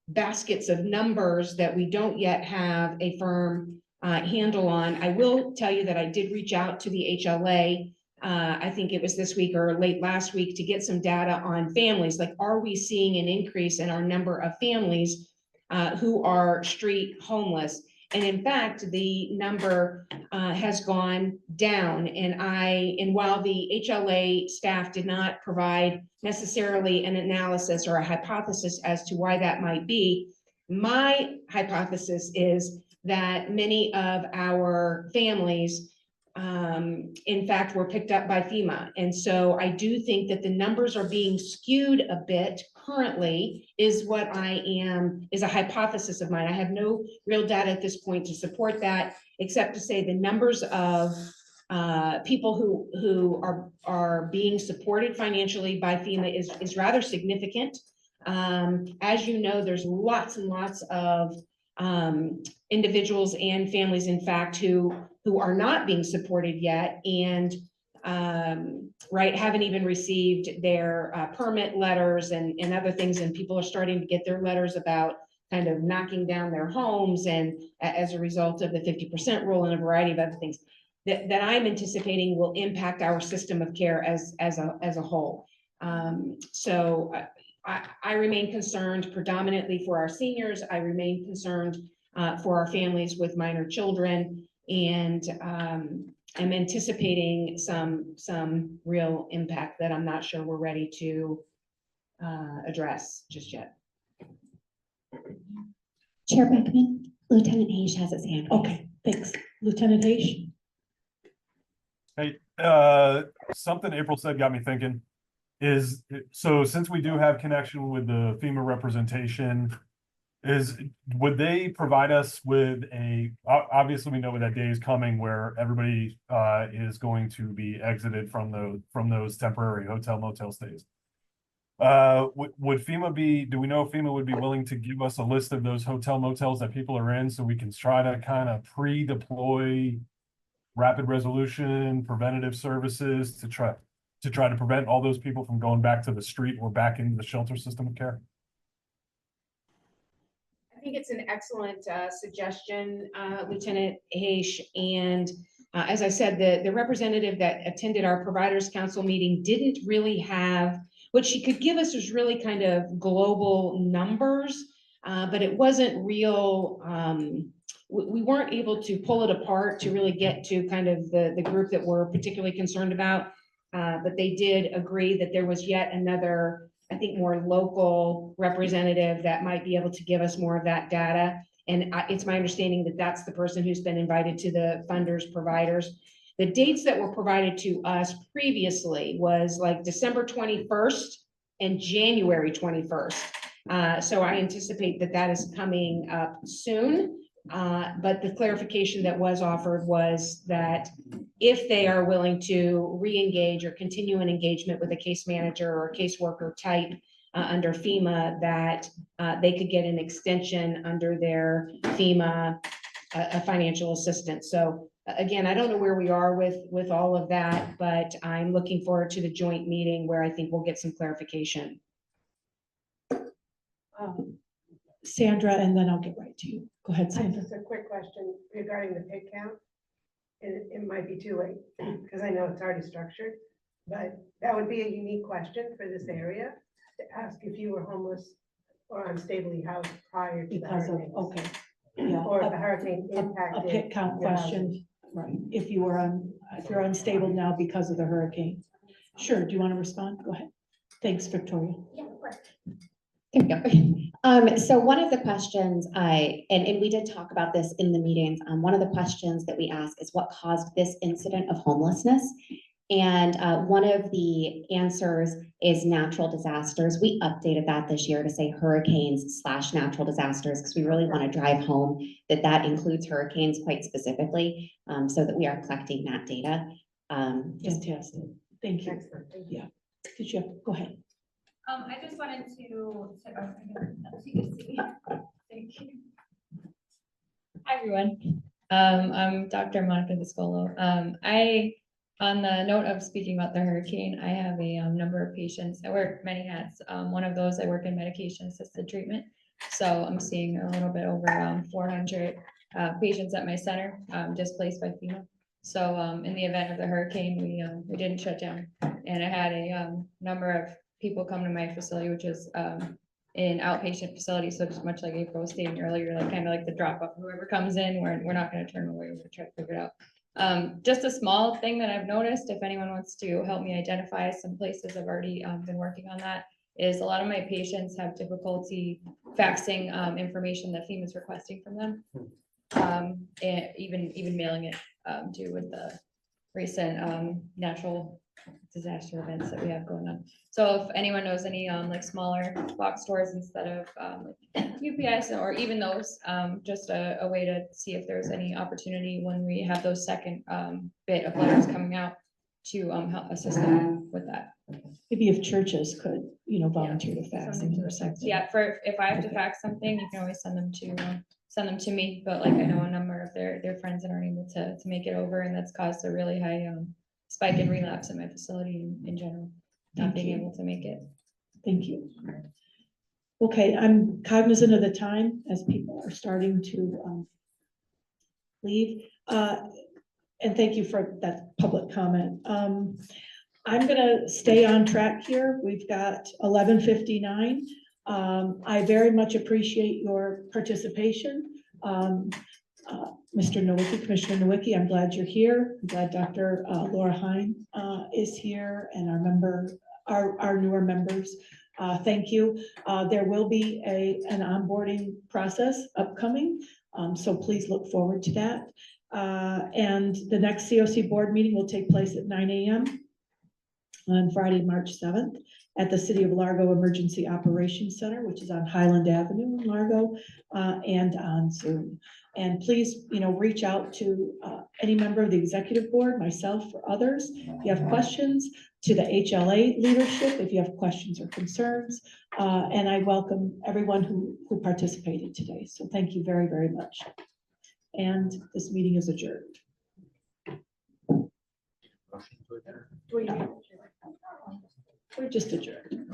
baskets of numbers that we don't yet have a firm handle on. I will tell you that I did reach out to the HLA. I think it was this week or late last week, to get some data on families. Like, are we seeing an increase in our number of families who are street homeless? And in fact, the number has gone down. And while the HLA staff did not provide necessarily an analysis or a hypothesis as to why that might be, my hypothesis is that many of our families in fact, were picked up by FEMA. And so I do think that the numbers are being skewed a bit currently, is a hypothesis of mine. I have no real data at this point to support that, except to say the numbers of people who are being supported financially by FEMA is rather significant. As you know, there's lots and lots of individuals and families, in fact, who are not being supported yet, and haven't even received their permit letters and other things, and people are starting to get their letters about kind of knocking down their homes, and as a result of the 50% rule and a variety of other things that I'm anticipating will impact our system of care as a whole. So I remain concerned predominantly for our seniors. I remain concerned for our families with minor children, and I'm anticipating some real impact that I'm not sure we're ready to address just yet. Chair Beckman, Lieutenant Hayes has his hand raised. Okay, thanks. Lieutenant Hayes? Hey, something April said got me thinking. So since we do have connection with the FEMA representation, would they provide us with obviously we know that day is coming where everybody is going to be exited from those temporary hotel motel stays. Would FEMA do we know if FEMA would be willing to give us a list of those hotel motels that people are in, so we can try to kind of pre-deploy rapid resolution preventative services to try to prevent all those people from going back to the street or back into the shelter system of care? I think it's an excellent suggestion, Lieutenant Hayes, and As I said, the representative that attended our providers council meeting didn't really have, what she could give us was really kind of global numbers, but it wasn't real, we weren't able to pull it apart to really get to kind of the group that we're particularly concerned about. But they did agree that there was yet another, I think, more local representative that might be able to give us more of that data. And it's my understanding that that's the person who's been invited to the funders providers. The dates that were provided to us previously was like December 21st and January 21st. So I anticipate that that is coming up soon. But the clarification that was offered was that if they are willing to re-engage or continue an engagement with a case manager or caseworker type under FEMA, that they could get an extension under their FEMA financial assistance. So again, I don't know where we are with all of that, but I'm looking forward to the joint meeting where I think we'll get some clarification. Sandra, and then I'll get right to you. Go ahead, Sandra. Just a quick question regarding the pig count. It might be too late because I know it's already structured, but that would be a unique question for this area to ask if you were homeless or unstably housed prior to the hurricane. Okay, yeah. Or if the hurricane A impacted. pit count your question, housing. right, if you're unstable now because of the hurricane. Sure, do you want to respond? Go ahead. Thanks, Victoria. There we go. So one of the questions and we did talk about this in the meetings, one of the questions that we ask is what caused this incident of homelessness? And one of the answers is natural disasters. We updated that this year to say hurricanes / natural disasters, because we really want to drive home that that includes hurricanes quite specifically, so that we are collecting that data. Fantastic. Thank you. Yeah. Did you go ahead? I just wanted to, so you can see. Thank you. Hi, everyone. I'm Dr. Monica Viscolo. On the note of speaking about the hurricane, I have a number of patients. I wear many hats. One of those, I work in medication-assisted treatment. So I'm seeing a little bit over 400 patients at my center displaced by FEMA. So in the event of the hurricane, we didn't shut down. And I had a number of people come to my facility, which is an outpatient facility. So just much like April was stating earlier, like kind of like the drop off, whoever comes in, we're not going to turn away, we're going to try to figure it out. Just a small thing that I've noticed, if anyone wants to help me identify some places I've already been working on that, is a lot of my patients have difficulty faxing information that FEMA is requesting from them. And even mailing it due with the recent natural disaster events that we have going on. So if anyone knows any like smaller box stores instead of UPS or even those, just a way to see if there's any opportunity when we have those second bit of letters coming out to help assist them with that. Maybe if churches could, volunteer to fax them or something. Yeah, if I have to fax something, you can always send them to me, but like I know a number of their friends that aren't able to make it over, and that's caused a really high spike in relapse in my facility in general, not being able to make it. Thank you. Okay, I'm cognizant of the time as people are starting to leave. And thank you for that public comment. I'm gonna stay on track here. We've got 11:59. I very much appreciate your participation. Mr. Nowicki, Commissioner Nowicki, I'm glad you're here. I'm glad Dr. Laura Hine is here, and our newer members. Thank you. There will be an onboarding process upcoming, so please look forward to that. And the next CoC board meeting will take place at 9 a.m. on Friday, March 7th at the City of Largo Emergency Operations Center, which is on Highland Avenue in Largo, and on Zoom. And please, reach out to any member of the executive board, myself or others, if you have questions, to the HLA leadership, if you have questions or concerns. And I welcome everyone who participated today. So thank you very, very much. And this meeting is adjourned. We're just adjourned.